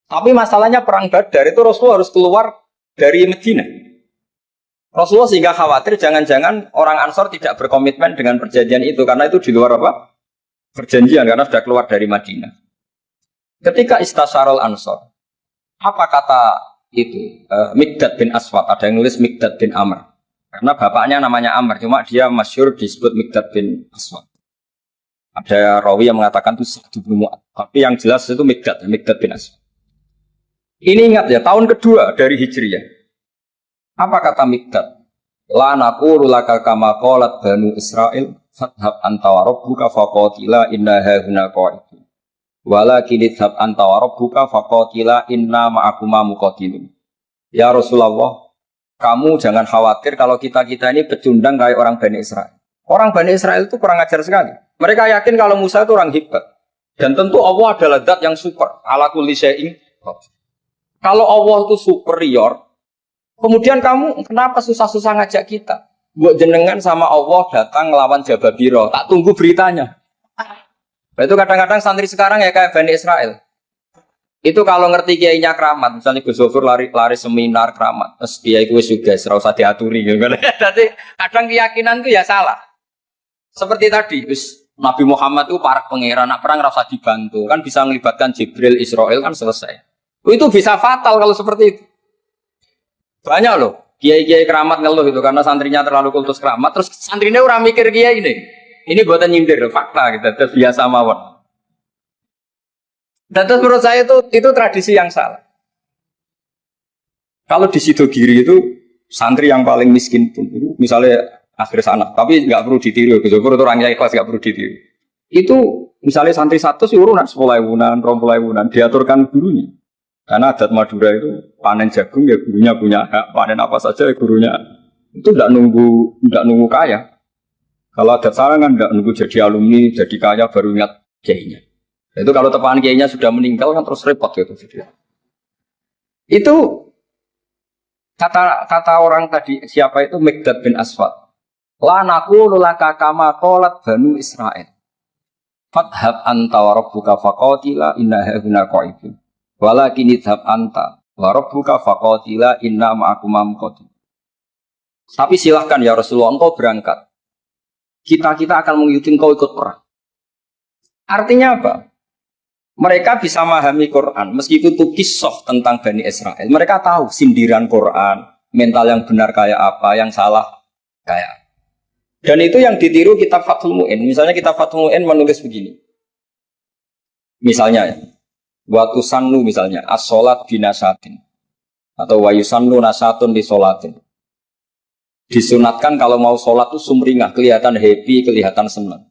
Tapi masalahnya perang Badar itu Rasulullah harus keluar dari Medina. Rasulullah sehingga khawatir jangan-jangan orang Ansor tidak berkomitmen dengan perjanjian itu karena itu di luar apa? Perjanjian karena sudah keluar dari Madinah. Ketika istasyarul Ansor, apa kata itu? Mikdad bin Aswad, ada yang nulis Mikdad bin Amr. Karena bapaknya namanya Amr, cuma dia masyhur disebut Mikdad bin Aswad. Ada rawi yang mengatakan itu Sa'd bin Mu'adz, tapi yang jelas itu Mikdad bin Aswad. Ini ingat ya, tahun kedua dari Hijriah. Apa kata Mikdad? La naqulu laka kama qalat Banu Israil fadhhab anta wa rabbuka faqatila inna hahuna qa'idun. Walakin idhhab anta wa rabbuka faqatila inna ma'akuma muqatilun. Ya Rasulullah, kamu jangan khawatir kalau kita ini pecundang kayak orang Bani Israel. Orang Bani Israel itu kurang ajar sekali. Mereka yakin kalau Musa itu orang hebat. Dan tentu Allah adalah zat yang super. Ala kulli syai'in. Kalau Allah itu superior, kemudian kamu kenapa susah-susah ngajak kita? Buat jenengan sama Allah datang ngelawan Jababiro, tak tunggu beritanya. Itu kadang-kadang santri sekarang ya kayak Bani Israel. Itu kalau ngerti kiainya keramat, misalnya Gus Zofur lari seminar keramat, terus kiai gue juga serau usah diaturi gitu. Jadi kadang keyakinan itu ya salah. Seperti tadi, Nabi Muhammad itu para pangeran, nak perang rasa dibantu, kan bisa melibatkan Jibril, Israel kan selesai. Itu bisa fatal kalau seperti itu. Banyak loh, kiai-kiai keramat ngeluh itu karena santrinya terlalu kultus keramat, terus santrinya orang mikir kiai ini buatan nyindir, fakta gitu, terus biasa mawon. Dan terus menurut saya itu tradisi yang salah. Kalau di Sidogiri itu santri yang paling miskin pun itu misalnya akhir sana, tapi nggak perlu ditiru. Gus Zofur itu orangnya ikhlas, nggak perlu ditiru. Itu misalnya santri satu sih urunan 10.000-an, 20.000-an diaturkan gurunya. Karena adat Madura itu panen jagung ya gurunya punya hak, panen apa saja ya gurunya. Itu tidak nunggu kaya. Kalau adat sana kan tidak nunggu jadi alumni, jadi kaya baru ingat kiainya. Itu kalau tepahan kiainya sudah meninggal kan terus repot gitu. Itu kata orang tadi siapa itu Mikdad bin Aswad. La naqulu laka kama qalat Banu Israil. Fadhab anta wa rabbuka faqatila inna hauna qa'idun. Walakin idhab anta wa rabbuka faqatila inna ma'akuma muqatil. Tapi silahkan ya Rasulullah, engkau berangkat. Kita akan mengikuti engkau ikut perang. Artinya apa? Mereka bisa memahami Quran meskipun itu kisah tentang Bani Israel. Mereka tahu sindiran Quran, mental yang benar kayak apa, yang salah kayak apa. Dan itu yang ditiru kitab Fathul Mu'in. Misalnya kitab Fathul Mu'in menulis begini. Misalnya waktu sannu misalnya as-sholat binasatin atau wayusannu nasatun di sholatin. Disunatkan kalau mau sholat itu sumringah, kelihatan happy, kelihatan senang.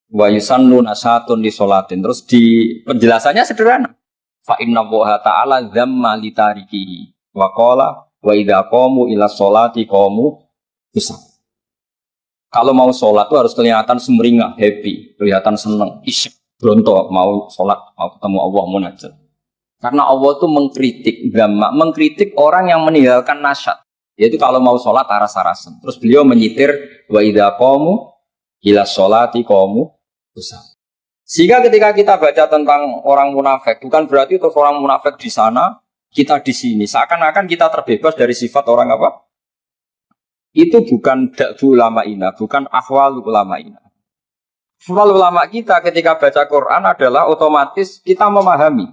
Wayusannu nasatun di sholatin. Terus di penjelasannya sederhana. Fa inna Allaha ta'ala dzamma li tarikihi wa qala wa idza qamu ila sholati qamu kusal. Kalau mau sholat itu harus kelihatan sumringah, happy, kelihatan senang, isyik, bronto, mau sholat, mau ketemu Allah, munajat. Karena Allah itu mengkritik orang yang meninggalkan nasyad. Yaitu kalau mau sholat aras-arasan. Terus beliau menyitir wa idza qamu ila sholati qamu kusal. Sehingga ketika kita baca tentang orang munafik, bukan berarti terus orang munafik di sana, kita di sini. Seakan-akan kita terbebas dari sifat orang apa? Itu bukan da'bu ulama'ina, bukan ahwal ulama'ina. Ahwal ulama kita ketika baca Quran adalah otomatis kita memahami.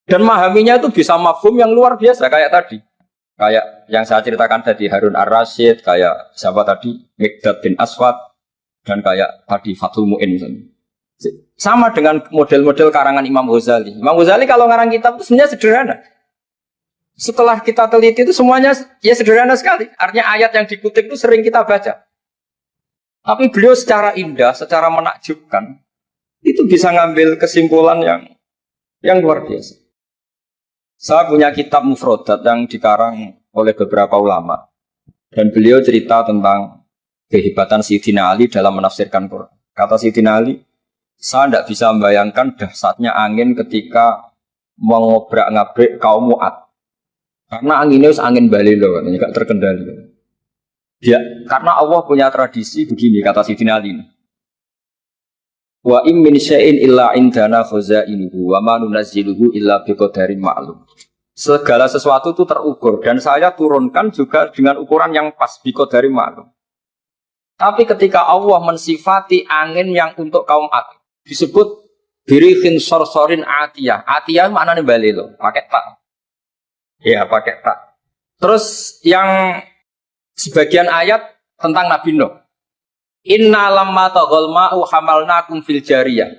Dan memahaminya itu bisa mafhum yang luar biasa, kayak tadi. Kayak yang saya ceritakan tadi, Harun ar-Rasyid, kayak siapa tadi, Mikdad bin Aswad, dan kayak tadi Fathul Mu'in misalnya. Sama dengan model-model karangan Imam Ghazali. Imam Ghazali kalau ngarang kitab itu sebenarnya sederhana. Setelah kita teliti itu semuanya ya sederhana sekali. Artinya ayat yang dikutip itu sering kita baca. Tapi beliau secara indah, secara menakjubkan, itu bisa ngambil kesimpulan yang luar biasa. Saya punya kitab Mufrodat yang dikarang oleh beberapa ulama. Dan beliau cerita tentang kehebatan Sayyidina Ali dalam menafsirkan Quran. Kata Sayyidina Ali, saya tidak bisa membayangkan dahsyatnya angin ketika mengobrak-ngabrik kaum Mu'ad. Karena anginnya angin balilo, katanya gak terkendali. Ya, karena Allah punya tradisi begini, kata Sayyidina Ali. Wa im min syai'in illa indana khazainuhu wa ma nunazziluhu illa biqadarin ma'lum. Segala sesuatu itu terukur dan saya turunkan juga dengan ukuran yang pas biqadarin ma'lum. Tapi ketika Allah mensifati angin yang untuk kaum Ad disebut birikhin sorsorin atiyah. Atiyah maknanya balilo, pakai tak. Ya pakai tak. Terus yang sebagian ayat tentang Nabi Nuh. Inna lamma taghal ma'u hamalnakum fil jariyah.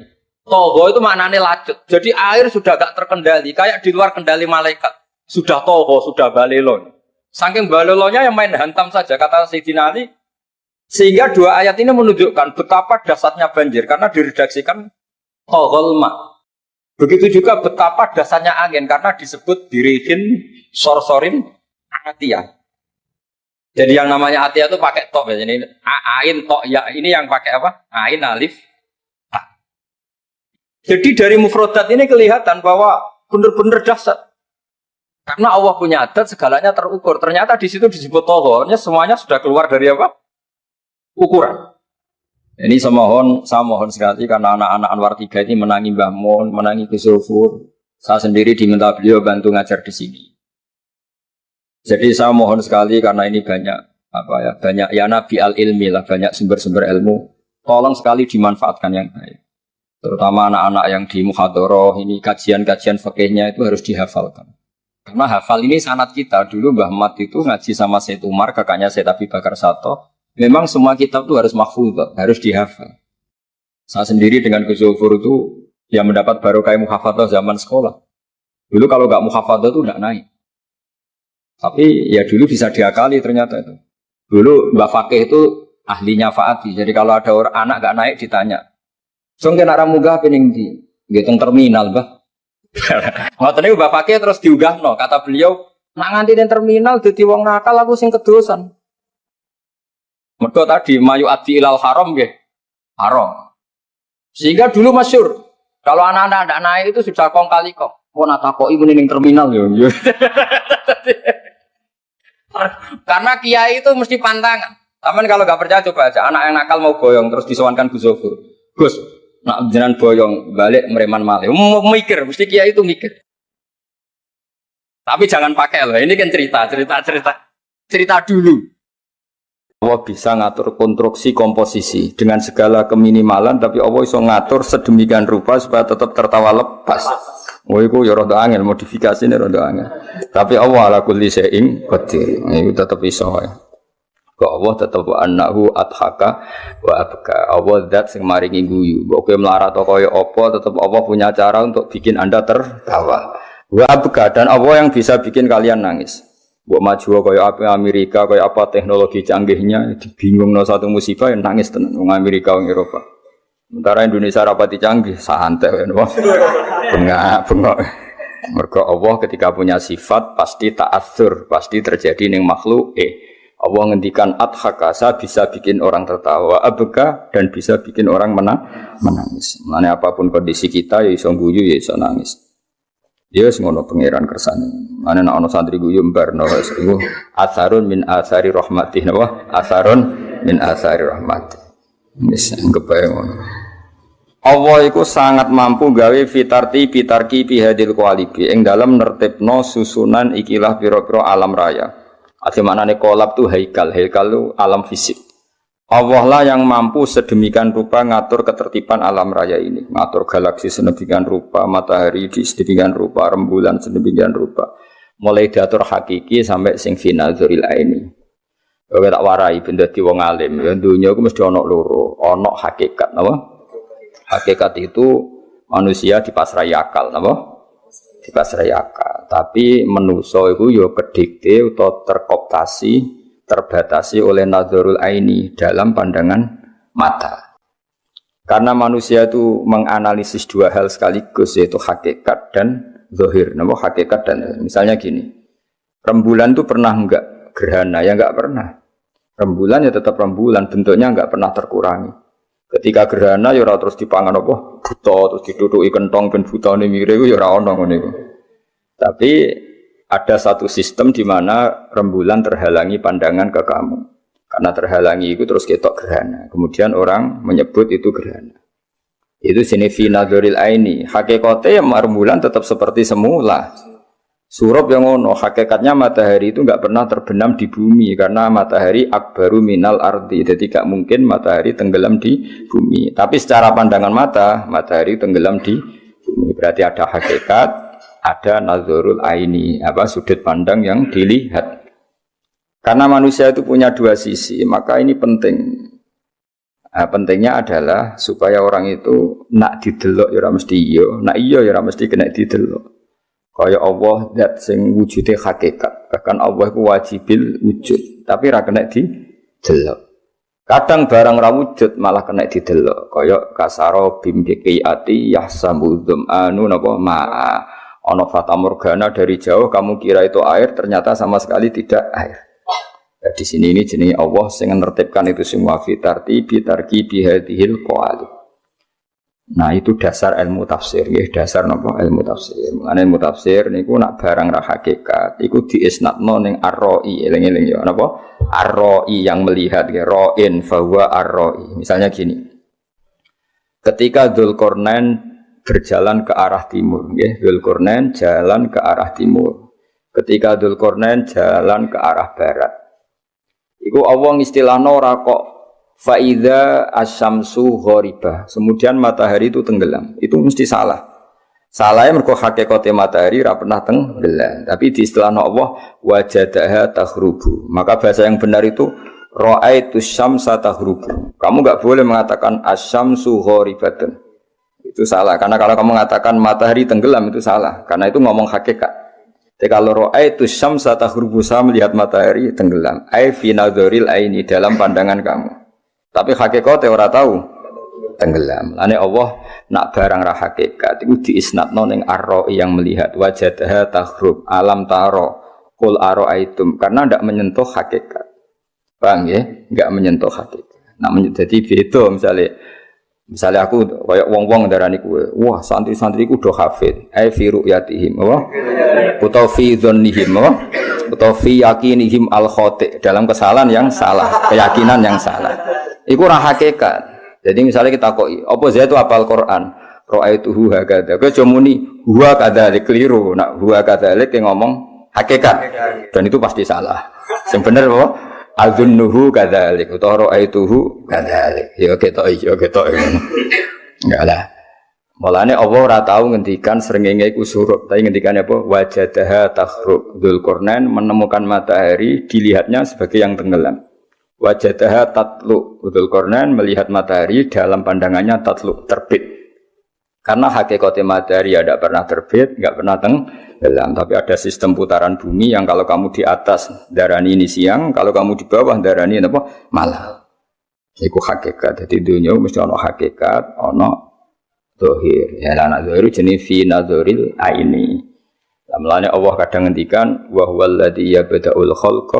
Togho itu maknanya lacut. Jadi air sudah gak terkendali, kayak di luar kendali malaikat. Sudah togho, sudah balelo. Saking balelonya yang main hantam saja kata Sayyidina Ali. Sehingga dua ayat ini menunjukkan betapa dahsyatnya banjir karena diredaksikan taghal ma'. Begitu juga betapa dasarnya angin karena disebut dirihin sorsorin atiyah. Jadi yang namanya atiyah itu pakai tok ya. Ini ain tok ya. Ini yang pakai apa? Ain alif ta. Jadi dari mufrodat ini kelihatan bahwa benar-benar dahsyat. Karena Allah punya adat segalanya terukur. Ternyata di situ disebut tohornya semuanya sudah keluar dari apa? Ukuran. Ini saya mohon sekali karena anak-anak Anwar 3 ini menangi Mbah Mun, menangi Gus Zofur. Saya sendiri diminta beliau bantu ngajar di sini. Jadi saya mohon sekali karena ini banyak ya nabi al-ilmi lah, banyak sumber-sumber ilmu. Tolong sekali dimanfaatkan yang baik. Terutama anak-anak yang di muhadharah ini kajian-kajian fikihnya itu harus dihafalkan. Karena hafal ini sanad kita. Dulu Mbah Mat itu ngaji sama Syed Umar, kakaknya Syed Abi Bakar Sato. Memang semua kitab itu harus mahfudz, harus dihafal. Saya sendiri dengan Gus Zofur itu Ya mendapat barokah muhafadzah zaman sekolah. Dulu kalau nggak muhafadzah itu nggak naik. Tapi ya dulu bisa diakali ternyata itu. Dulu Mbak Fakih itu ahlinya Faati. Jadi kalau ada orang anak nggak naik ditanya. Sungkin arah munggah pening di ngitung terminal, Mbah. Ngoten niku Mbak Fakih terus diunggahno. Kata beliau, nak nganti ning terminal dadi wong nakal aku sing kedosan. Mergo tadi mayu adi ilal haram nggih. Haram. Sehingga dulu masyhur. Kalau anak-anak tidak naik itu sudah kong kali kong. Mau natakoi ning terminal ya. Karena kiai itu mesti pantangan. Taman kalau nggak percaya coba aja. Anak yang nakal mau boyong terus disowankan Gus Zofur. Gus, nak jenengan boyong balik mereman malih. Mikir, mesti kiai itu mikir. Tapi jangan pakai loh. Ini kan cerita dulu. Allah bisa ngatur konstruksi komposisi dengan segala keminimalan, tapi Allah bisa ngatur sedemikian rupa supaya tetap tertawa lepas. Oh, itu ya rada angel, modifikasi ini rada angel. Tapi Allah ala kulli syai'in qadir. Itu tetap bisa ya. Kok Allah tetap annahu adhaka wa abka. Allah zat sing maringi guyu. Mbok melarat kaya apa tetap Allah punya cara untuk bikin Anda tertawa. Wa abka, dan Allah yang bisa bikin kalian nangis. Mbok maju kaya apa Amerika, kaya apa teknologi canggihnya, dibingungno satu musibah yang nangis tenan wong Amerika wong Eropa. Sementara Indonesia rapati canggih, santai kan wong. Bengak. Mergo Allah ketika punya sifat pasti ta'atsur, pasti terjadi ning makhluk. Allah ngendikan adhakasa bisa bikin orang tertawa, abeka dan bisa bikin orang menangis. Mane apapun kondisi kita ya iso guyu ya iso nangis. Ya wis ngono pangeran kersane. Mane nek ana santri guyu mbarno wis iku asarun min asari rahmatih napa? Asarun min asari rahmatih. Wis kebae ngono. Allah iku sangat mampu gawe fitarti pihadil kualibi ing dalam nertibno susunan ikilah pira-pira alam raya. Ada maknane kolab tuh haikal tuh alam fisik. Allah lah yang mampu sedemikian rupa ngatur ketertiban alam raya ini, ngatur galaksi sedemikian rupa, matahari di sedemikian rupa, rembulan sedemikian rupa, mulai diatur hakiki sampai sing final dzuril aini. Oke tak warai benda di wong alim, ya dunia aku mesti ono loro, ono hakikat, napa? Hakikat itu manusia dipasrai akal, napa? Dipasrai akal. Tapi manusia itu yo kedikte atau terkooptasi, terbatasi oleh nadzarul aini dalam pandangan mata. Karena manusia itu menganalisis dua hal sekaligus, yaitu hakikat dan zahir. Nama hakikat dan zahir. Misalnya gini, rembulan itu pernah enggak gerhana? Ya enggak pernah. Rembulan ya tetap rembulan, bentuknya enggak pernah terkurangi. Ketika gerhana ya ora terus dipangan apa? Buta terus diduduki kentong ben butane mire iku ya ora ono ngene iku. Tapi ada satu sistem di mana rembulan terhalangi pandangan ke kamu. Karena terhalangi itu terus ketok gerhana. Kemudian orang menyebut itu gerhana. Itu sini fi nadzaril aini. Hakikatnya rembulan tetap seperti semula. Surup yang ngono, hakikatnya matahari itu enggak pernah terbenam di bumi karena matahari akbaru minal ardi. Jadi tidak mungkin matahari tenggelam di bumi. Tapi secara pandangan mata, matahari tenggelam di bumi. Berarti ada hakikat, ada nazarul aini, sudut pandang yang dilihat. Karena manusia itu punya dua sisi, maka ini penting. Pentingnya adalah supaya orang itu nak didelok ya ora mesti iya, nak iya ya ora mesti kena didelok. Kaya Allah zat sing wujude hakikat. Bahkan Allah itu wajibil wujud, tapi ra kena didelok. Kadang barang ra wujud malah kena didelok. Kaya kasaro bimbiqiati yahsamudum anu napa ma'a. Ana fata morgana dari jauh kamu kira itu air, ternyata sama sekali tidak air. Nah, di sini ini jenenge Allah sing nertibkan itu semua fitarti bihadhil qawaid. Nah itu dasar ilmu tafsir, ya dasar napa ilmu tafsir. Mengenai ilmu tafsir niku nak barang ra hakikat, iku diisnatno ning ar-ra'i, eling-eling ya napa? Ar-ra'i yang melihat, ya ra'in fahuwa ar-ra'i. Misalnya gini. Ketika Dzulqarnain berjalan ke arah timur, ya Dzulqarnain jalan ke arah timur. Ketika Dzulqarnain jalan ke arah barat. Iku Allah istilahno ora kok faida asyamsu ghoribah. Kemudian matahari itu tenggelam. Itu mesti salah. Salahnya mergo hakikate matahari ra pernah tenggelam. Tapi di istilah Allah wajadaha taghrubu. Maka bahasa yang benar itu ra'aitu syamsa taghrubu. Kamu enggak boleh mengatakan asyamsu ghoribatun. Itu salah karena kalau kamu mengatakan matahari tenggelam itu salah karena itu ngomong hakikat. Jadi kalau ra'aitu syamsa taghrubu melihat matahari tenggelam, ai fi nadharil aini dalam pandangan kamu. Tapi hakikate ora tahu tenggelam. Lane Allah nak barang ra hakikat iku diisnatno ning ar-ra'i yang melihat wajadaha taghrub alam taro qul ara'aitum karena ndak menyentuh hakikat. Paham ya? Enggak menyentuh hakikat. Nah, jadi beda misalnya aku kayak wong-wong darani kuwe, wah santri-santriku do hafid, ai fi ru'yatihim, apa? Utawa fi dzannihim, apa? Utawa fi yakinihim al khati' dalam kesalahan yang salah, keyakinan yang salah. Iku ora hakikat. Jadi misalnya kita koi, apa saya itu hafal Quran, ra'aituhu hakadha. Kowe aja muni huwa kadzalik keliru. Nak huwa kadzalik yang ngomong hakikat. Dan itu pasti salah. Sing bener apa? Adzunnuhu kadzalik utawa ra'aituhu kadzalik. Ya ketok. Enggak lah. Mulane Allah ora tau ngendikan srengenge iku surup, tapi ngendikane apa? Wajadaha taghrub. Dzulqarnain menemukan matahari dilihatnya sebagai yang tenggelam. Wajadaha tatlu. Dzulqarnain melihat matahari dalam pandangannya tatlu, terbit. Karena hakikatnya matahari ya tidak pernah terbit, enggak pernah tenggelam, tapi ada sistem putaran bumi yang kalau kamu di atas darani ini siang, kalau kamu di bawah darani apa? Malam. Iku hakikat. Jadi dunia mesti ono hakikat, ono zahir. Ya ana zahir jenis fi nadzaril aini. Lamane Allah kadang ngendikan wa huwal ladzi yabda'ul khalqa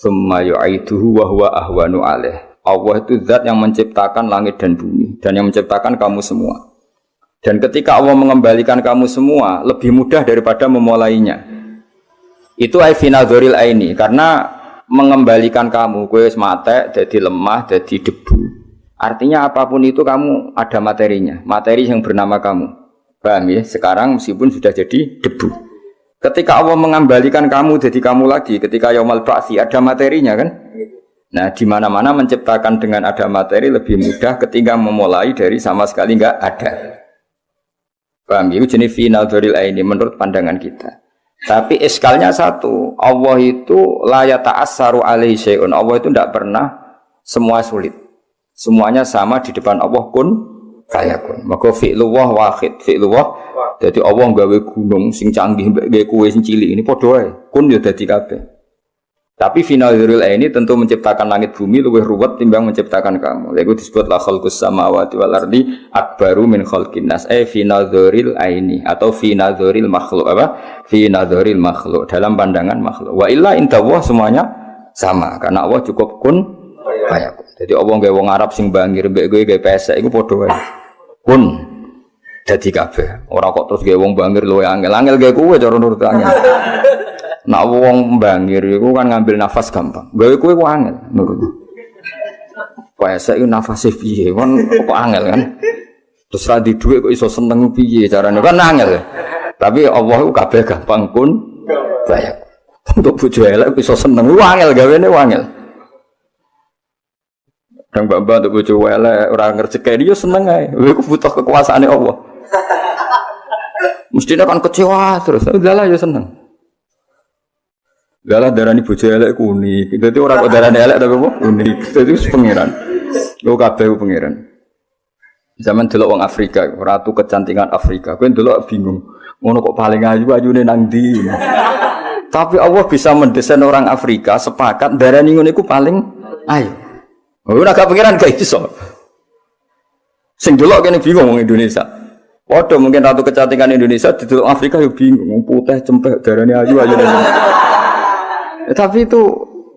tsumma yu'iduhu wa huwa ahwanu alaih. Allah itu zat yang menciptakan langit dan bumi dan yang menciptakan kamu semua. Dan ketika Allah mengembalikan kamu semua lebih mudah daripada memulainya. Itu ai finadzoril aini karena mengembalikan kamu kowe wis mate dadi lemah dadi debu. Artinya apapun itu kamu ada materinya, materi yang bernama kamu. Paham ya? Sekarang meskipun sudah jadi debu. Ketika Allah mengembalikan kamu jadi kamu lagi, ketika yaumul ba'tsi ada materinya kan? Nah, di mana-mana menciptakan dengan ada materi lebih mudah ketika memulai dari sama sekali enggak ada. Paham? Itu jenis final dzaril aini menurut pandangan kita. Tapi iskalnya satu, Allah itu la yata'assaru alaihi syai'un. Allah itu tidak pernah semua sulit. Semuanya sama di depan Allah kun fayakun. Maka fi'lullah wahid, fi'lullah. Jadi Allah gawe gunung sing canggih gawe kowe sing cilik ini padha wae. Kun ya dadi kabeh. Tapi final dzaril aini tentu menciptakan langit bumi lebih ruwet timbang menciptakan kamu. Lha iku disebut la khalqus samawati wal ardi akbaru min khalqin nas. Final dzaril aini atau final dzaril makhluk apa? Final dzaril makhluk dalam pandangan makhluk. Wa illa indallah semuanya sama karena Allah cukup kun fayakun. Jadi Allah gawe wong Arab sing bangir mbek kowe gawe pesek iku padha wae. Kun dadi kabeh. Ora kok terus gawe wong bangir luwe angel-angel gawe kowe cara nurut angel. Nak wong bangir iku kan ngambil nafas gampang. Gawe kowe ku angel menurutku. Pesek iku nafase piye? Kon kok angel kan. Terus ra di dhuwit kok iso seneng piye carane kan angel. Tapi Allah iku kabeh gampang kun bayak. Untuk bojo elek iso seneng ku angel gawene angel. Kang mbak-mbak untuk bojo elek ora ngerjekeni yo seneng ae. Kowe butuh kekuasaane Allah. Mestinya kan kecewa terus. Udah yo seneng. Galah darani bojo elek ku unik. Dadi ora kok darani elek tapi apa? Unik. Dadi wis pangeran. Lho kabeh ku pangeran. Zaman delok wong Afrika, ratu kecantikan Afrika. Kowe ndelok bingung. Ngono kok paling ayu-ayune nang ndi. Tapi Allah bisa mendesain orang Afrika sepakat darani ngono iku paling ayu. Ora gak pangeran gak iso. Sing delok kene bingung wong Indonesia. Waduh mungkin ratu kecantikan Indonesia didelok Afrika yo bingung. Putih cempek darani ayu-ayu. Tapi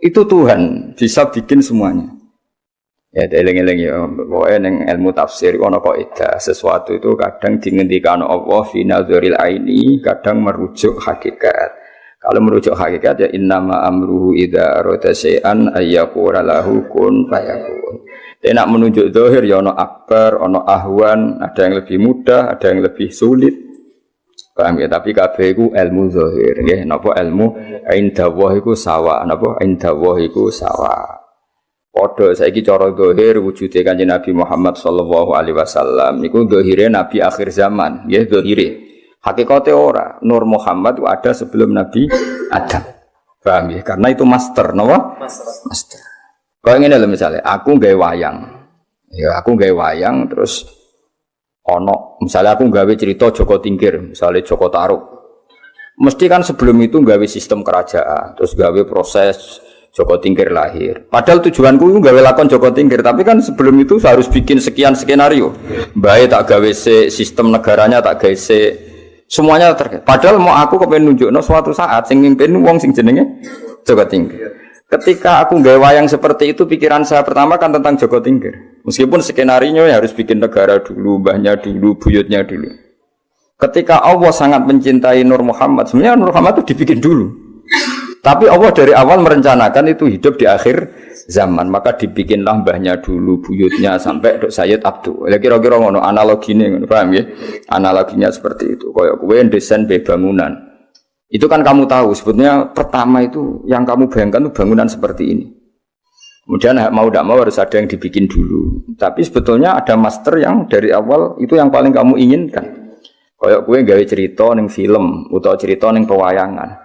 itu Tuhan bisa bikin semuanya. Ya eling-eling ya, pokoknya ning ilmu tafsir ana kaidah sesuatu itu kadang dingendikan Allah fi nadzaril aini, kadang merujuk hakikat. Kalau merujuk hakikat ya innama amruhu idza arada syai'an ayyaqula lahu kun fayakun. Nek menunjuk zahir ya ana akbar, ana ahwan, ada yang lebih mudah, ada yang lebih sulit. Paham ya, tapi kabeh iku ilmu zahir nggih. Napa ilmu indallah iku sawa, napa indallah iku sawa. Padha saiki cara zahir wujude Kanjeng Nabi Muhammad sallallahu alaihi wasallam niku zahire nabi akhir zaman, nggih zahire. Hakikate ora, Nur Muhammad itu ada sebelum Nabi Adam. Paham ya? Karena itu master, napa? Master. Kaya ngene lho misale, aku gawe wayang. Ya aku gawe wayang terus ono misalnya aku nggawe cerita Joko Tingkir, misalnya Joko Taruk. Mesti kan sebelum itu nggawe sistem kerajaan, terus nggawe proses Joko Tingkir lahir. Padahal tujuanku itu gawe lakon Joko Tingkir, tapi kan sebelum itu saya harus bikin sekian skenario. Baik tak gawe sistem negaranya, tak gawe semuanya terkait. Padahal mau aku kepengen nunjukno suatu saat sing mimpin wong sing jenenge Joko Tingkir. Ketika aku gawe wayang seperti itu, pikiran saya pertama kan tentang Joko Tingkir. Meskipun skenario ya harus bikin negara dulu, mbahnya dulu, buyutnya dulu. Ketika Allah sangat mencintai Nur Muhammad, sebenarnya Nur Muhammad itu dibikin dulu. Tapi Allah dari awal merencanakan itu hidup di akhir zaman, maka dibikinlah mbahnya dulu, buyutnya sampai Dok Sayyid Abdul. Ya kira-kira ngono analoginya, ngono paham ya? Analoginya seperti itu. Kayak kowe desain bangunan. Itu kan kamu tahu sebetulnya pertama itu yang kamu bayangkan itu bangunan seperti ini. Kemudian mau tidak mau harus ada yang dibikin dulu. Tapi sebetulnya ada master yang dari awal itu yang paling kamu inginkan. Kayak kowe gawe cerita ning film atau cerita ning pewayangan.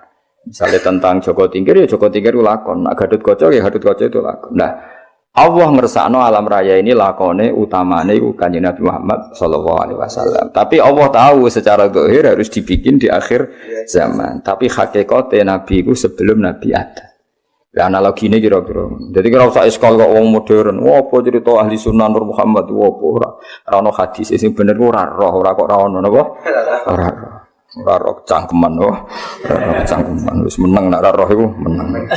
Misalnya tentang Joko Tingkir, ya Joko Tingkir itu lakon. Nah, Gatot Kaca, ya Gatot Kaca itu lakon. Nah, Allah ngersakno alam raya ini lakone utamane itu Kanjeng Nabi Muhammad sallallahu alaihi wasallam. Tapi Allah tahu secara zahir harus dibikin di akhir zaman. Tapi hakikatnya Nabi itu sebelum Nabi ada. Lah analogi ini kira-kira. Jadi kira usah sekolah kok wong modern. Wah, apa cerita ahli sunnah Nur Muhammad apa ora? Ora ono hadis sing bener ora roh, ora kok ora ono napa? Ora. Ora roh cangkeman ora roh cangkeman wis meneng nek ora roh iku meneng.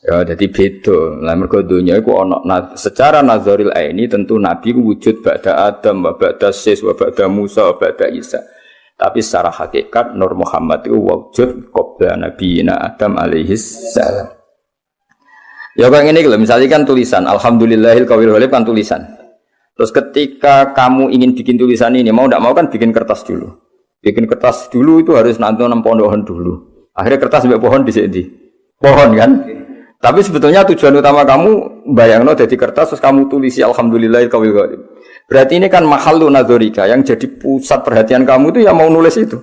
Ya dadi beda. Lah mergo donya iku ana secara nazaril aini tentu nabi ku wujud ba'da Adam, ba'da Sis, ba'da Musa, ba'da Isa. Tapi secara hakikat Nur Muhammad itu wujud qabla nabiyina Adam alaihis salam. Ya kayak ngene lho, misalnya kan tulisan alhamdulillahil qawil ghalib kan tulisan. Terus ketika kamu ingin bikin tulisan ini mau ndak mau kan bikin kertas dulu. Bikin kertas dulu itu harus nanti nanam pohon dulu. Akhirnya kertas sampai pohon di sini. Pohon kan? Tapi sebetulnya tujuan utama kamu bayangno jadi kertas terus kamu tulisi alhamdulillahil qawil ghalib. Berarti ini kan mahallu nadzorika yang jadi pusat perhatian kamu itu yang mau nulis itu.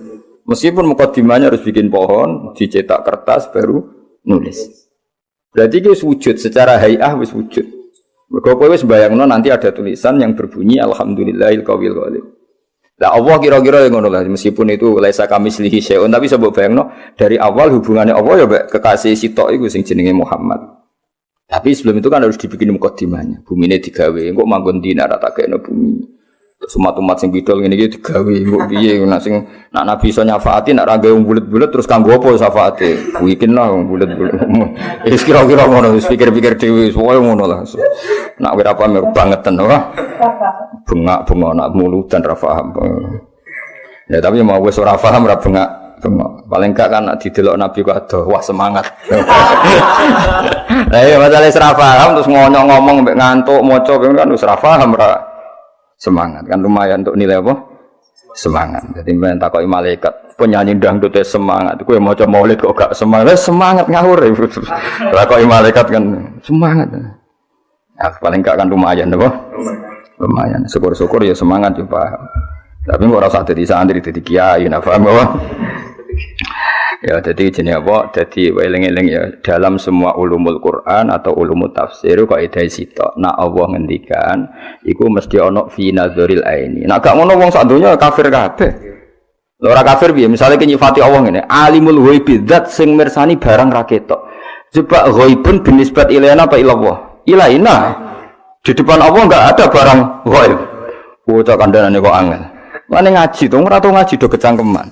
Meskipun mukadimahnya harus bikin pohon, dicetak kertas baru nulis. Berarti itu wujud secara hay'ah wis wujud. Mergo kowe wis bayangno nanti ada tulisan yang berbunyi alhamdulillahil qawil ghalib. Lah Allah kira-kira yang ngono lah meskipun itu laisa kamislihi syai'un tapi sebab bayangno dari awal hubungannya Allah ya mbek kekasih sitok iku sing jenenge Muhammad. Tapi sebelum itu kan harus dibikin mukadimahnya. Bumine digawe, engko manggon dina ra tak kene bumi. Terus umat-umat sing bidol ngene iki digawe engko piye nek sing nak nabi iso nyafaati nek ra gawe bulet-bulet terus kanggo apa syafaate? Kuwikin lah bulet-bulet. Wis kira-kira ngono wis pikir-pikir dhewe wis wae ngono lah. Nak ora paham bangetan wah. Bengak-bengok nak muludan ra paham. Ya tapi mau wis ora paham ra bengak. Paling gak kan nak didelok nabi kok adoh wah semangat. Lah ya masalah ora paham terus ngomong mbek ngantuk maca kan wis ora paham ra semangat kan lumayan untuk nilai apa? Semangat. Jadi men takoki malaikat, penyanyi dangdut semangat. Kowe maca maulid kok gak semangat. Semangat ngawur. Takoki malaikat kan semangat. Ya, paling gak kan lumayan apa? Lumayan. Syukur-syukur ya semangat ya paham. Tapi ora usah dadi santri dadi kiai nah paham apa? Ya jadi jenis apa? Jadi eling-eling ya dalam semua ulumul Quran atau ulumul tafsir kaidah sitok. Nak Allah ngendikan iku mesti ana fi nazaril aini. Nak gak ngono wong sak donya kafir kabeh. Lha ora kafir piye? Misale ki nyifati Allah ngene, alimul ghaibi dzat sing mirsani barang ra ketok. Coba ghaibun binisbat ilaina apa ilallah? Ilaina. Di depan Allah enggak ada barang ghaib. Bocah kandhane kok angel. Mane ngaji to, ora tau ngaji do kecangkeman.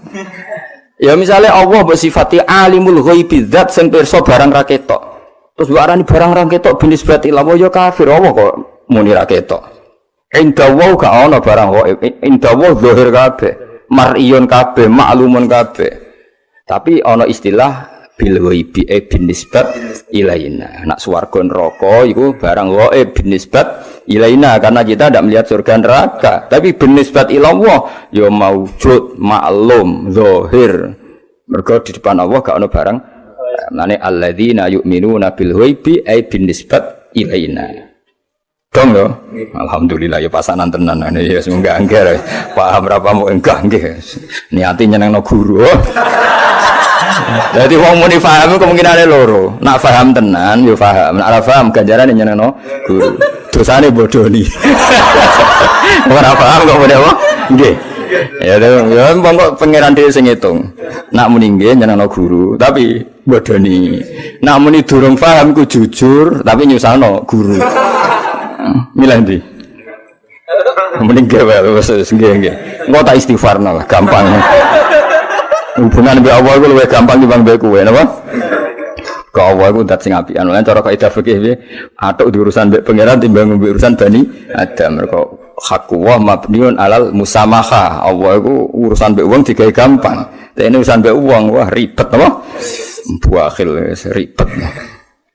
Ya misalnya Allah bersifati alimul ghaibi dzat sing pirsa barang ra ketok. Terus mbok arani barang ra ketok binisbat ilallah ya kafir Allah kok muni ra ketok. Indawa gak ana barang ghaib. Indawa zahir kabeh, mar'iyun kabeh, ma'lumun kabeh. Tapi ana istilah bil ghaibi binisbat ilaina. Nak swarga neraka iku barang ghaib binisbat ilaina karena kita tidak melihat surga neraka. Tapi binisbat ilallah ya maujud, maklum, zahir. Mergo di depan Allah gak ana barang. Mane alladzina yu'minuna bil ghaibi binisbat ilaina. Dong lho. Alhamdulillah ya pasanan tenan ya semoga angger. Paham ra paham enggak nggih. Niati nyenengno guru. Jadi wong muni paham kemungkinane loro. Nak paham tenan yo paham, nak ora paham ganjarane nyenengno guru. Dosane bodoni. Ora paham kok muni apa? Nggih. Ya monggo pangeran dhewe sing ngitung. Nak muni nggih nyenengno guru, tapi bodoni. Nak muni durung paham ku jujur, tapi nyusahno guru. Milih ndi? Mending gawe wis nggih. Engko tak istighfarno lah, gampang. Hubungan mbek Allah iku luwih gampang timbang mbek kowe, napa? Ka Allah iku dat sing apian. Lan cara kaidah fikih piye? Atuk di urusan mbek pangeran timbang mbek urusan Bani Adam. Mergo hakku wa mabniun alal musamaha. Allah iku urusan mbek wong digawe gampang. Dene urusan mbek wong wah ribet apa? Buakhil ribet.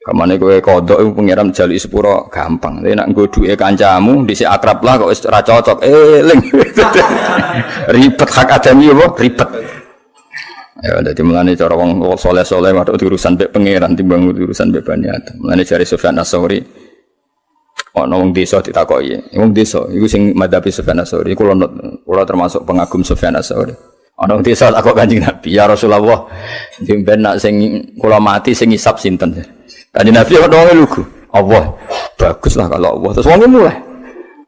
Kamane kowe kodhok iku pangeran jali sepuro gampang. Nek nggo duwe kancamu dhisik akrab lah kok wis ora cocok. Eling. Ribet hak adami apa? Ribet. Ya dadi mulane cara wong saleh-saleh waduh urusan mbek pangeran timbang urusan mbek Bani Adam. Mulane jare Sufyan Ats-Tsauri ana wong desa ditakoki. Wong desa iku sing madhabi Sufyan Ats-Tsauri. Kula termasuk pengagum Sufyan Ats-Tsauri. Ana wong desa takok Kanjeng Nabi, "Ya Rasulullah, dimben nak sing kula mati sing ngisap sinten?" Kanjeng Nabi kok wong lugu. Allah. Baguslah kalau Allah. Terus wong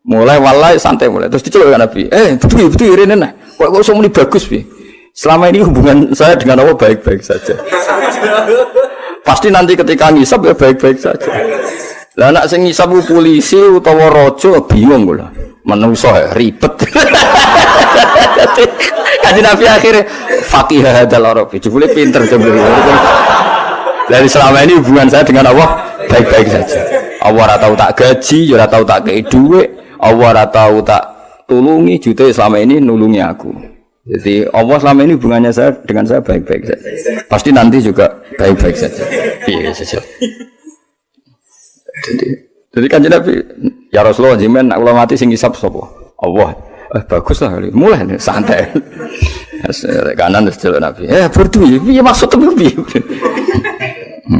mulai walai santai mulai. Terus diceluk Nabi. Betul rene nah. Kok iso muni bagus piye? Selama ini hubungan saya dengan Allah baik-baik saja. Pasti nanti ketika ngisap ya baik-baik saja. Lah anak sing ngisap polisi utawa raja bingung kula. Menungso ribet. Kanjeng Nabi akhirnya faqih hadzal arabi. Jebule pinter jebule. Dari selama ini hubungan saya dengan Allah baik-baik saja. Allah ora tahu tak gaji, ora tahu tak kei dhuwit, Allah ora tahu tak tulungi, jute selama ini nulungi aku. Jadi Allah selama ini hubungannya saya dengan saya baik-baik saja. Pasti nanti juga baik-baik saja. Iya saja. Jadi kan Nabi, ya Rasulullah jimen nak mati sing hisab sapa? Allah. Baguslah kali. Mulai nih santai. Kanan terus jalan Nabi. Berdua. Piye maksudnya piye?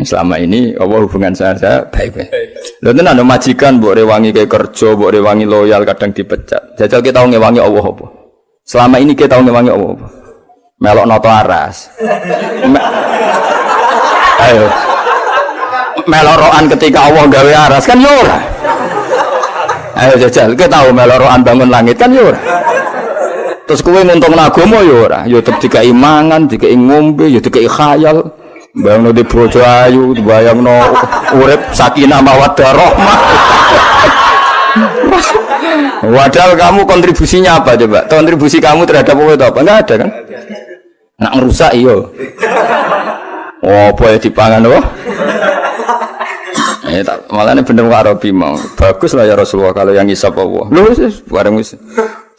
Selama ini Allah hubungan saya baik-baik. Lha tenan ada majikan mbok rewangi kayak kerja, mbok rewangi loyal kadang dipecat. Jajal kita ngewangi Allah apa? Selama ini kita tahu ngewangi apa? Melok noto aras. Ayo. Meloroan ketika Allah gawe aras kan yo ora. Ayo jajal, kita tahu meloroan bangun langit kan yo ora. Terus kowe nguntungno agama yo ora. Yo tetep dikai mangan, dikai ngombe, yo dikai khayal. Bayangno di bojo ayu, bayangno urip sakinah mawaddah rahmah. Padahal kamu kontribusinya apa coba? Kontribusi kamu terhadap apa itu apa? Enggak ada kan? Nak ngerusak iyo. Oh, apa ya dipangan apa? Malah ini bener Arabi mau. Bagus lah ya Rasulullah kalau yang isap Allah. Loh, bareng wis.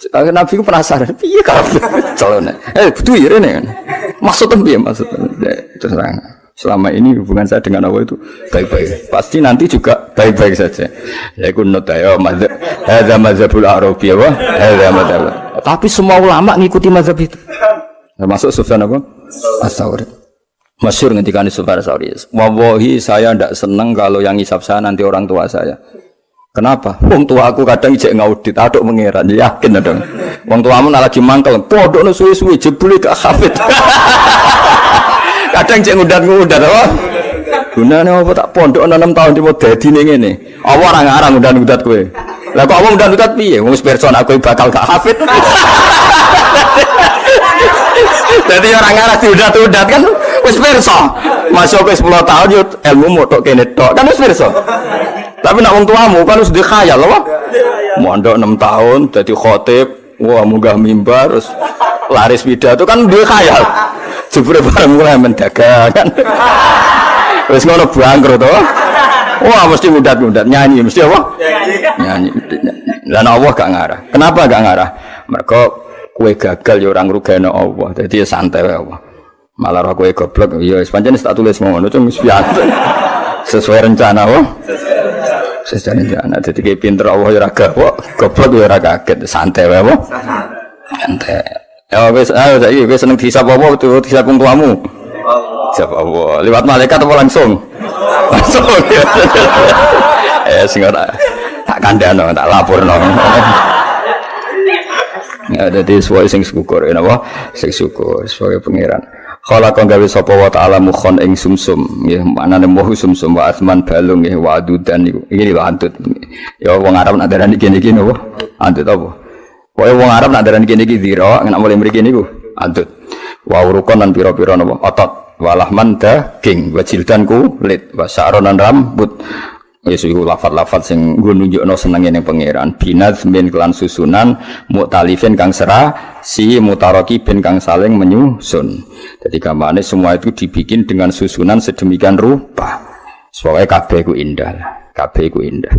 Nabi ku penasaran. Piye kabeh celone. Betul ya rene kan. Maksudnya piye maksudnya? Terus selama ini hubungan saya dengan Allah itu baik-baik. Pasti nanti juga baik-baik saja. Ya iku notaya mazhab. Hadza mazhabul Arabi wa hadza mazhab. Tapi semua ulama ngikuti mazhab itu. Termasuk Sufyan apa? Ats-Tsauri. Masyhur ngendikane Sufyan Ats-Tsauri. Wallahi saya ndak seneng kalau yang hisab saya nanti orang tua saya. Kenapa? Wong tua aku kadang ijek ngaudit, aduk mengeran, yakin dong. Wong tuamu lagi mangkel, pondokno suwe-suwe jebule gak hafid. Kadang cek ngudat-ngudat apa? Gunane apa tak pondok 6 tahun di dadi ning ngene. Apa ora ngarang ngudat-ngudat kowe. Lah kok apa ngudat-ngudat piye? Wong person aku bakal gak hafid. Dadi ora ngarang diudat-udat kan wis pirsa. Masuk ke 10 tahun yo ilmu motok kene tok. Kan wis pirsa. Tapi nak wong tuamu kan wis dikhayal apa? Mondok 6 tahun dadi khatib, wah munggah mimbar terus laris pidato kan duwe khayal. Jebule bareng mulai mendagang kan. Wis ngono bangkrut to. Wah mesti mudat-mudat nyanyi mesti apa? Nyanyi. Dan Allah gak ngarah. Kenapa gak ngarah? Mergo kowe gagal ya ora ngrugekno Allah. Dadi ya santai wae Allah. Malah kowe goblok ya wis pancen tak tulis ngono cuma wis biasa. Sesuai rencana wae. Sesuai rencana. Dadi ki pinter Allah ya ora gawok, goblok ya ora kaget. Santai wae apa? Santai. Ya wis ayo saiki wis seneng dihisab apa dihisab wong tuamu. Hisab apa? Liwat malaikat apa langsung? Langsung. Sing ora tak kandhano, tak laporno. Ya dadi suwe sing syukur napa? Sing syukur sebagai pangeran. Khalaqan gawe sapa wa ta'ala mukhon ing sumsum nggih manane muhu sumsum wa asman balung nggih wa adudan niku iki lho antut ya wong Arab nak darani kene iki napa antut apa Pokoke wong Arab nak darani kene iki dzira, nek mulai mriki niku adut. Wa urukon lan pira-pira napa otot, walahman daging, wa jildan kulit, wa sya'ron rambut. Wis iku lafat-lafat sing nggo nunjukno senenge ning pangeran. Binaz min kelan susunan, mu'talifin kang serasi, mutaraqibin kang saling menyusun. Jadi gamane semua itu dibikin dengan susunan sedemikian rupa. Supaya kabeh ku indah lah. Kabeh ku indah.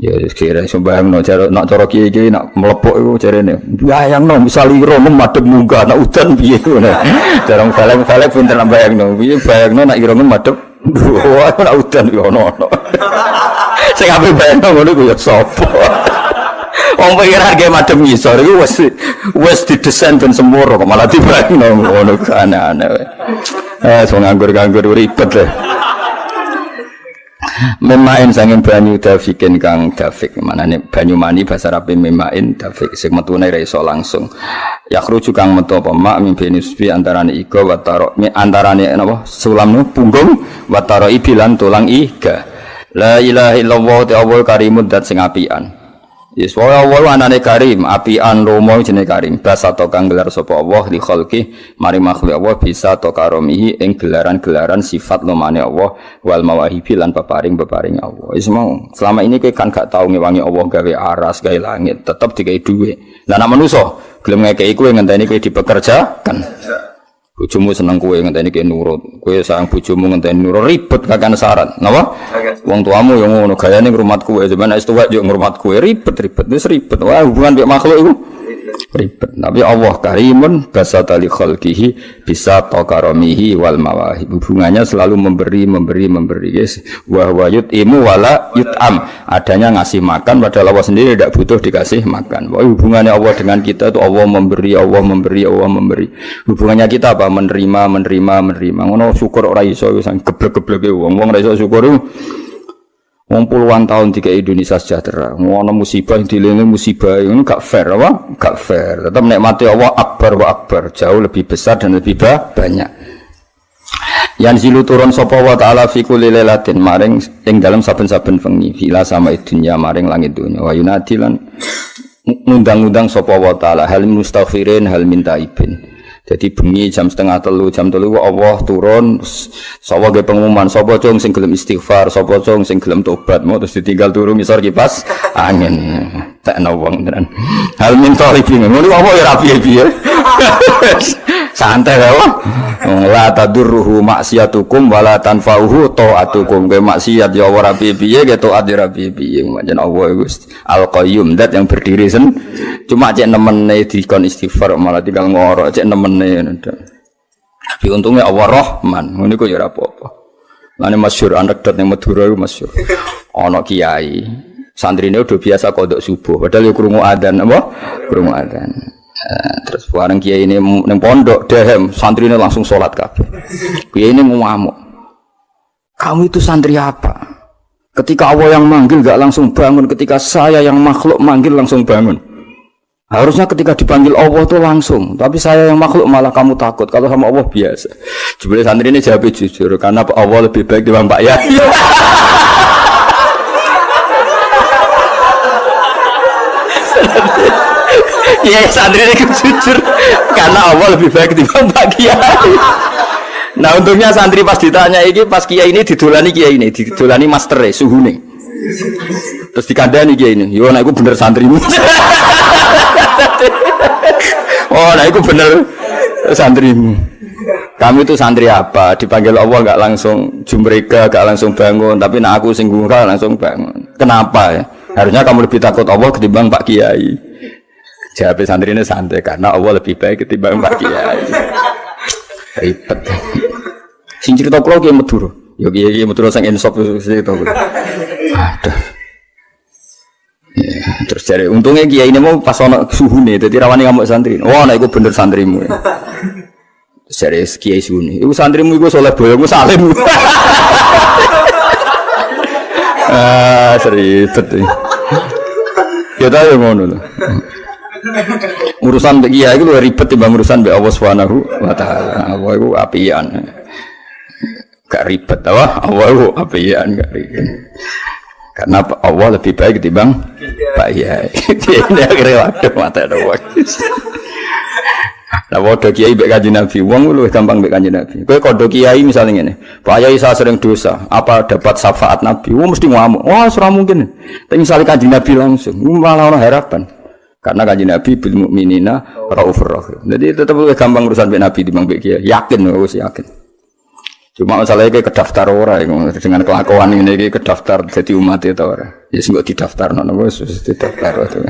Ya kira sembayang nak cara kiye-kiye nak mlepok iku jarene. Bayangno misal ira madhep munggah nak udan piye ngono. Jarang falek-falek pinter nak bayangno. Piye bayangno nak ira madhep. Wah, nak udan yo ono. Sing ape bayangno ngono ku ya sapa. Wong pengiran ge madhep ngisor iku wis didesain ben semoro kok malah dibayangno ngono aneh-aneh. Wong nganggur-nganggur ribet deh. Memain sanging banyu dafikin kang dafik manane banyu mani bahasa Arabe memain dafik sing metune ra iso langsung yakhruju kang metu apa mak mimbenisbi antarane iga wataro antarane napa sulam punggung wataro ibilan tulang iga la ilaha illallah ta'ala karimud dat sing apian yes wa anane karim apian romo jenenge karim basa to kang gelar sapa Allah li khalqi mari makhluk Allah bisa to karomihi ing gelaran-gelaran sifat lomane Allah wal mawahibi lan peparing-peparing Allah wis mau selama ini kowe kan gak tau ngewangi Allah gawe aras gawe langit tetep dikai dhuwit lah nek manusa gelem ngekeki kowe ngenteni kowe dipekerjakan bojomu seneng kowe ngenteni kowe nurut kowe sayang bojomu ngenteni nurut ribet kakan syarat napa wong tuamu yo ngono gayane ngrumat kowe sampeyan wis tuwek yo ngrumat kowe ribet wis ribet wah hubungan mek makhluk iku ribet tapi Allah karimun basata li khalqihi bisa taqaramihi wal mawahib hubungannya selalu memberi guys wa huwa yut'imu wala yut'am adanya ngasih makan padahal Allah sendiri tidak butuh dikasih makan wah hubungannya Allah dengan kita itu Allah memberi hubungannya kita apa menerima ngono syukur ora iso wis geblek-gebleke wong ora iso syukur wong puluhan tahun tiga Indonesia sejahtera ngono musibah dilingi musibah ini gak fair apa? Gak fair tetap nikmati Allah akbar wa akbar jauh lebih besar dan lebih banyak yang zilu turun sapa wa ta'ala fi kulli lailatin maring ing dalam saben-saben wengi fila sama dunya maring langit dunya wa yunadilan ngundang-undang sapa wa ta'ala hal mustaghfirin hal minta ibin jadi bengi jam 2:30 jam 3 Allah turun sapa ge pengumuman sapa cung sing gelem istighfar sapa cung sing gelem tobat mau terus ditinggal turu ngisor kipas angin tak nawang tenan hal minta ibin ngono apa ya rapi-rapi santai wae la tadurruhu maksiatukum wala tanfa'uhu ta'atukum ke maksiat ya ora piye-piye ke taat ya piye-piye pancen Allah iku al-qayyum zat yang berdiri cuma cek nemene dikon istighfar malah tinggal ngorok cek nemene tapi untungnya Allah Rahman ngono iku ya ora apa-apa lane masyhur anekdot ning Madura iku masyhur ana kiai santrine udah biasa kodok subuh padahal ya krungu adzan apa krungu adzan terus bareng kiai ini neng pondok dehem santrinya langsung sholat kabeh. Kiai ini ngamuk. Kamu itu santri apa? Ketika Allah yang manggil gak langsung bangun, ketika saya yang makhluk manggil langsung bangun. Harusnya ketika dipanggil Allah tuh langsung, tapi saya yang makhluk malah kamu takut. Kalau sama Allah biasa. Jebule santri ini jawab jujur karena Allah lebih baik dibanding Pak Yai. Ya santri ini jujur karena Allah lebih baik dibanding Pak Kiai. Nah untungnya santri pas ditanya ini pas Kiai ini didolani Kiai ini didolani master suhu nih. Terus dikandani Kiai ini, yo nah aku bener santrimu. Oh nah aku bener santrimu. Kami itu santri apa? Dipanggil Allah gak langsung jumrega, gak langsung bangun, tapi nah aku singgung langsung bangun. Kenapa ya? Harusnya kamu lebih takut Allah ketimbang Pak Kiai. Jawab santri ini santai karena Allah lebih baik ketimbang Pak Kiai. Ribet. Sing cerita kula ki Madura. Ya kiai Madura sing insop cerita kula. Aduh. Ya, terus cari untungnya kiai ini mau pas ana suhune dadi rawani ngamuk santri. Wah, nek iku bener santrimu. Terus cari kiai suhune. Iku santrimu iku saleh boyomu salim. Seribet. Ya ta yo ngono lho. Urusan mbek kiai iku ribet timbang urusan mbek Allah Subhanahu wa taala. Allah iku apian. Gak ribet apa? Allah iku apian gak ribet. Karena Allah lebih baik timbang Pak Yai. Ini akhirnya waduh mata doang. Nah, waduh kiai mbek Kanjeng Nabi, wong luwih gampang mbek Kanjeng Nabi. Kowe kodho kiai misalnya ngene, Pak Yai saya sering dosa, apa dapat syafaat Nabi? Wong mesti ngamuk. Wah, ora mungkin. Tapi misalnya Kanjeng Nabi langsung, malah ono harapan. Karena Kanjeng Nabi bil mukminina raufur rahim. Jadi tetep luwih gampang urusan mbek Nabi timbang mbek kiai. Yakin wis yakin. Cuma masalahnya kayak kedaftar orang dengan kelakuan ini kayak kedaftar jadi umat itu orang. Ya sih nggak didaftar, nono bos didaftar itu.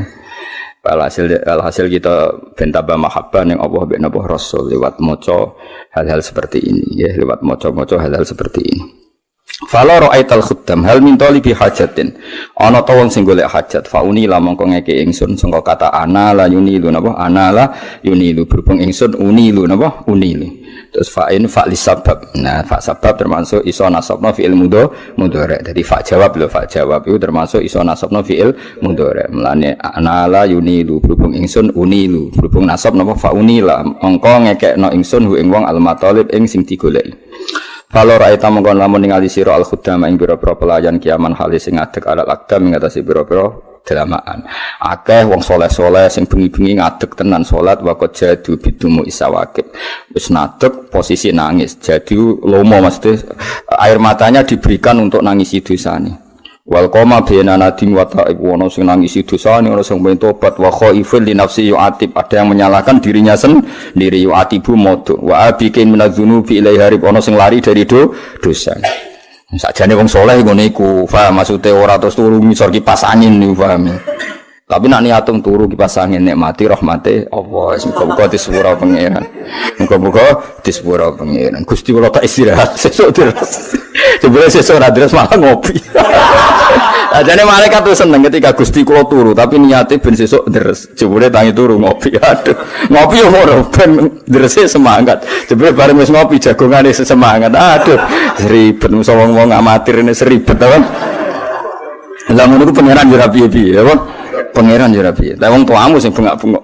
Alhasil kita bentaba mahabbah yang Allah bin Nabi Rasul lewat moco hal-hal seperti ini, ya lewat moco hal-hal seperti ini. Fala ra'aital khuddam hal min talibi hajatin. Ana ta wong sing golek hajat, fauni la mongko ngeke ingsun sangka kata ana la yunilu napa? Ana la yunilu berhubung ingsun unilu napa? Unilu. Terus fa'in fa'li sabab. Nah, fa sabab termasuk iso nasabna fi'il mudhari'. Jadi fa jawab itu termasuk iso nasabna fi'il mudhari'. Mulane ana la yunilu berhubung ingsun unilu. Berhubung nasab napa? Fa'unila mongko ngekekno ingsun hu ing wong al-matalib ing sing digoleki. Kalau raita mengkon lamun ningali sira al khuddama ing pira-pira pelayan kiaman hale sing ngadeg ala akdam ing atase pira-pira dalamaan. Akeh wong saleh-saleh sing bengi-bengi ngadeg tenan salat waqt jadu bidumu isawakib. Wis ngadeg posisi nangis. Jadi lomo mesti air matanya diberikan untuk nangisi dosane. Wal qoma bina nadim wa ta'ib wono sing nangisi dosane ono sing pengen tobat wa khaifil li nafsi yu'atib ada yang menyalahkan dirinya sendiri yu'atibu modu wa abikin minadzunubi ilai harib ono sing lari dari dosa. Sakjane wong saleh ngono iku, paham maksude ora terus turu ngisor kipas angin niku paham. Tapi nak niatum turu kipas angin nikmati rahmate Allah, muga-muga disepuro pangeran. Muga-muga disepuro pangeran. Gusti kula tak istirahat sesuk terus. Sebenarnya sesuk ora terus malah ngopi. Ajane malaikat tuh seneng ketika Gusti kula turu, tapi niate ben sesuk deres. Jebule tangi turu ngopi. Aduh, ngopi yo ora ben derese semangat. Jebule bareng wis ngopi jagongane semangat. Aduh, ribet musa wong-wong amatir ini seribet to. Lah ngono ku pangeran yo ra piye-piye, ya, Bang. Pangeran yo ra piye. Lah wong tuamu sing bengak-bengok.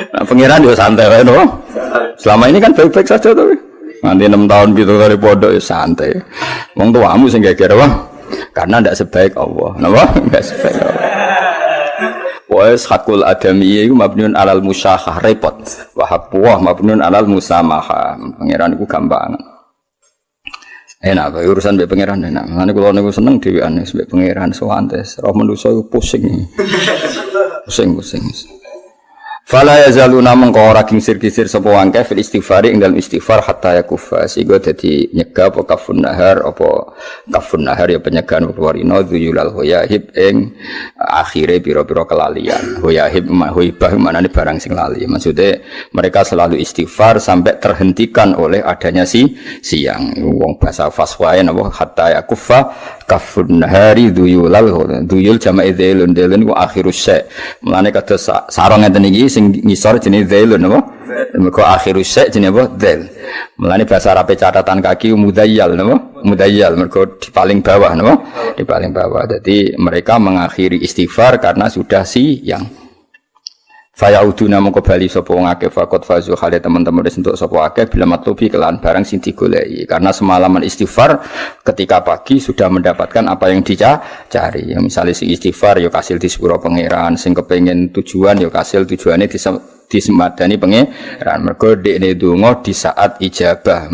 Nah, pangeran yo santai wae no. Selama ini kan baik-baik saja to. Nanti 6 tahun gitu dari pondok ya santai. Wong tuamu sing geger wae. Karena ndak sebaik Allah. Napa? Ndak sebaik Allah. Wes hakul adami iku mabniun alal musyahah repot. Wa haqqu mabniun alal musamahah. Pangeran iku gampang. Enak urusan mbek pangeran enak. Mane kula niku seneng dhewean mbek pangeran sowantes. Roh manusa iku pusing. Pusing. Fala yazaluna mengko ora kingsir-kisir sapa wangke fil istighfar ing dalem istighfar hatta yakufa sehingga dadi nyegah apa kafun nahar ya penyegahan warina dzuyulal hoyahib ing akhire pira-pira kelalian. Hoyahib hoibah manane barang sing lali. Maksudnya mereka selalu istighfar sampai terhentikan oleh adanya siang. Wong bahasa faswae napa hatta yakufa kafun nahari dzuyul jama'i dzilun ku akhirus syai. Mulane kados sarong ngeten iki sing ngisor jenenge dzilun apa? Mergo akhirus syai jenenge apa? Dzil. Mulane bahasa Arab catatan kaki mudayyal napa? Mudayyal mergo di paling bawah napa? Di paling bawah. Jadi mereka mengakhiri istighfar karena sudah siang. Fayauduna mongko bali sapa wong akeh fakot fazu khale teman-teman wis entuk sapa akeh bila matlubi kelan barang sing digoleki karena semalaman istighfar ketika pagi sudah mendapatkan apa yang dicari ya misalnya sing istighfar ya kasil di sepuro pangeran sing kepengin tujuan ya kasil tujuane disemadani pangeran mergo dekne donga di saat ijabah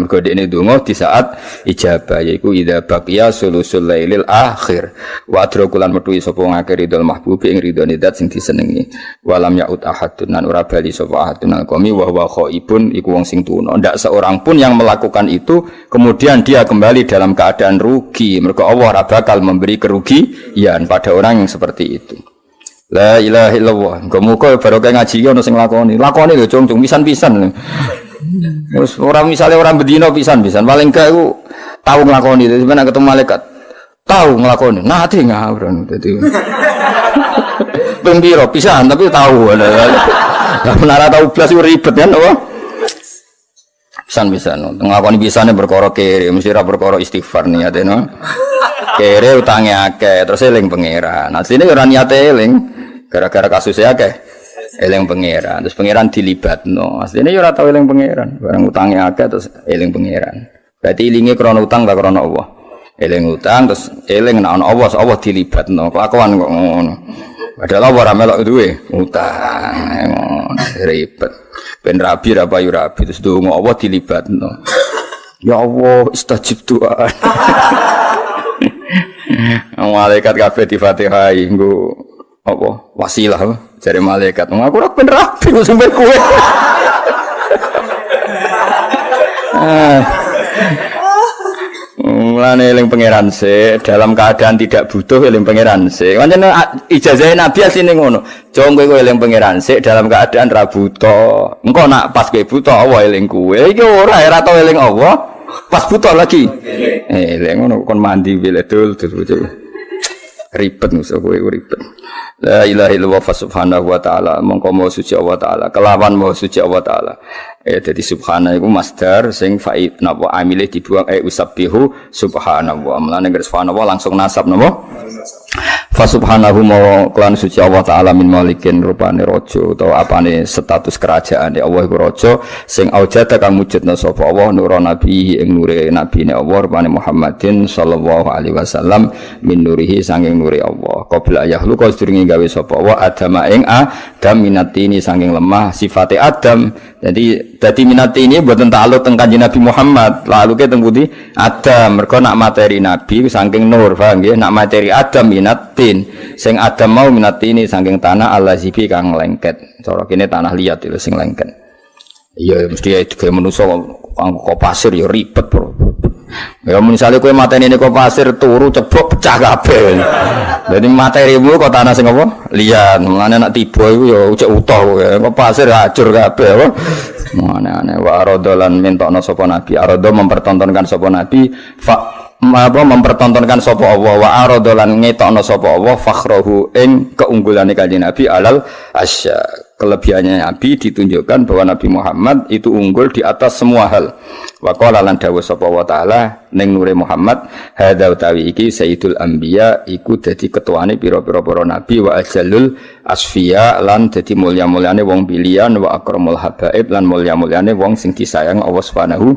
yaiku idza baqiya sulusul lailil akhir wa adrakulan metu sapa ngakeh ridul mahbubi ing ridone zat sing disenengi walam yaud ahadun nan ora bali sapa ahadun alqami wa huwa khaibun iku wong sing tuna ndak seorang pun yang melakukan itu kemudian dia kembali dalam keadaan rugi mergo Allah ora bakal memberi kerugian pada orang yang seperti itu. La ilaha illallah. Muga-muga barokah ngaji ono sing lakoni. Lakoni lho cung pisan-pisan. Wis ora misale ora bedino pisan-pisan. Paling gak iku tau nglakoni. Sebenarnya ketemu malaikat tau nglakoni. Nate ngawur dadi. Pembiro pisan tapi tahu. Lah menara tahu blas ribet kan apa? Pisan-pisan. Nglakoni pisane perkara kere, mesti ra perkara istighfar niate no. Kere utange akeh terus eling pangeran. Asline ora niate eling. Gara-gara kasusnya akeh eling pangeran terus pangeran dilibatno asline yo ora tau eling pangeran barang utange akeh terus eling pangeran berarti ilinge krana utang ta krana Allah Eling utang terus eling nek ana Allah dilibatno. Kelakuan kok ngono. Padahal ora melok duwe utang. Ribet. Ben rabi ra payu rabi terus ndonga Allah dilibatno. Ya Allah, istajib doa. Malaikat kabeh di Fatihah nggo apa? Wasilah jare malaikat. Aku ora ben rabi sampe kowe. Mulane eling pangeran sik dalam keadaan tidak butuh eling pangeran sik. Pancen ijazah Nabi asline ngono. Jong kowe eling pangeran sik dalam keadaan ra butuh. Engko nak pas kowe butuh Allah eling kowe. Iki ora tau eling Allah. Pas butuh lagi. Eling ngono kon mandi wiledul ribet musuh kowe ribet. La ilaha illallah subhanahu wa ta'ala mongko mau suci Allah taala kelawan mau suci Allah taala dadi subhana iku masdar sing fa'id napa amile dibuang usabbihu subhanallah mulane ngres subhanallah langsung nasab napa fa subhanahu mau kelan suci Allah taala min malikin rupane raja utawa apane status kerajaan Allah iku raja sing aujata kang mujudna sapa Allah nur nabi ing nure nabine Allah rupane Muhammadin sallallahu alaihi wasallam min nurihi sanging nure Allah qabla yahlu sedurunge gawe sapa wa Adam ing Adam minatini saking lemah sifate Adam. Jadi minatini mboten takluk teng Kanjeng Nabi Muhammad, laluke teng pundi Adam. Mergo nak materi Nabi saking nur, paham nggih? Nak materi Adam minatin. Sing Adam mau minatini saking tanah allazibi kang lengket. Cara kene tanah liat lho sing lengket. Iya mesti itu kaya manusa kok pasir ya ribet, Bro. Ya misalnya kowe mateni kok pasir turu ceblok pecah kabeh. Jadi materimu kok tanah sing apa? Liyan. Mulane nek tiba iku ya ujek utuh kowe. Kok pasir hancur kabeh apa? Aneh-aneh wa aradolan mintokno sapa nabi. Arado mempertontonkan sapa nabi mempertontonkan sapa Allah wa aradolan ngetokno sapa Allah fakhrahu ing keunggulane kanjeng Nabi alal asya. Kelebihannya Nabi ditunjukkan bahwa Nabi Muhammad itu unggul di atas semua hal. Wa qala lan dawuh sapa wa taala ning nure Muhammad hadza utawi iki sayyidul anbiya iku dadi ketuane pira-pira para nabi wa ajallul asfiya lan dadi mulya-mulyane wong pilihan wa akramul habaib lan mulya-mulyane wong sing disayang Allah Subhanahu.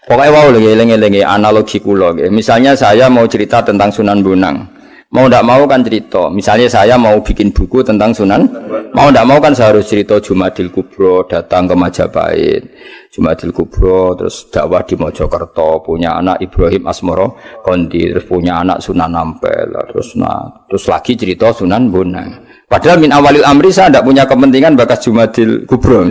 Pokoknya wow lagi eling-eling analogi kula nggih. Misalnya saya mau cerita tentang Sunan Bonang. Mau tidak mau kan cerita. Misalnya saya mau bikin buku tentang Sunan, mau tidak mau kan saya harus cerita Jumadil Kubro, datang ke Majapahit, Jumadil Kubro, terus dakwah di Mojokerto, punya anak Ibrahim Asmoro Kondi, terus punya anak Sunan Ampel, terus lagi cerita Sunan Bonang. Padahal min awalil amri saya tidak punya kepentingan bakas Jumadil Kubro,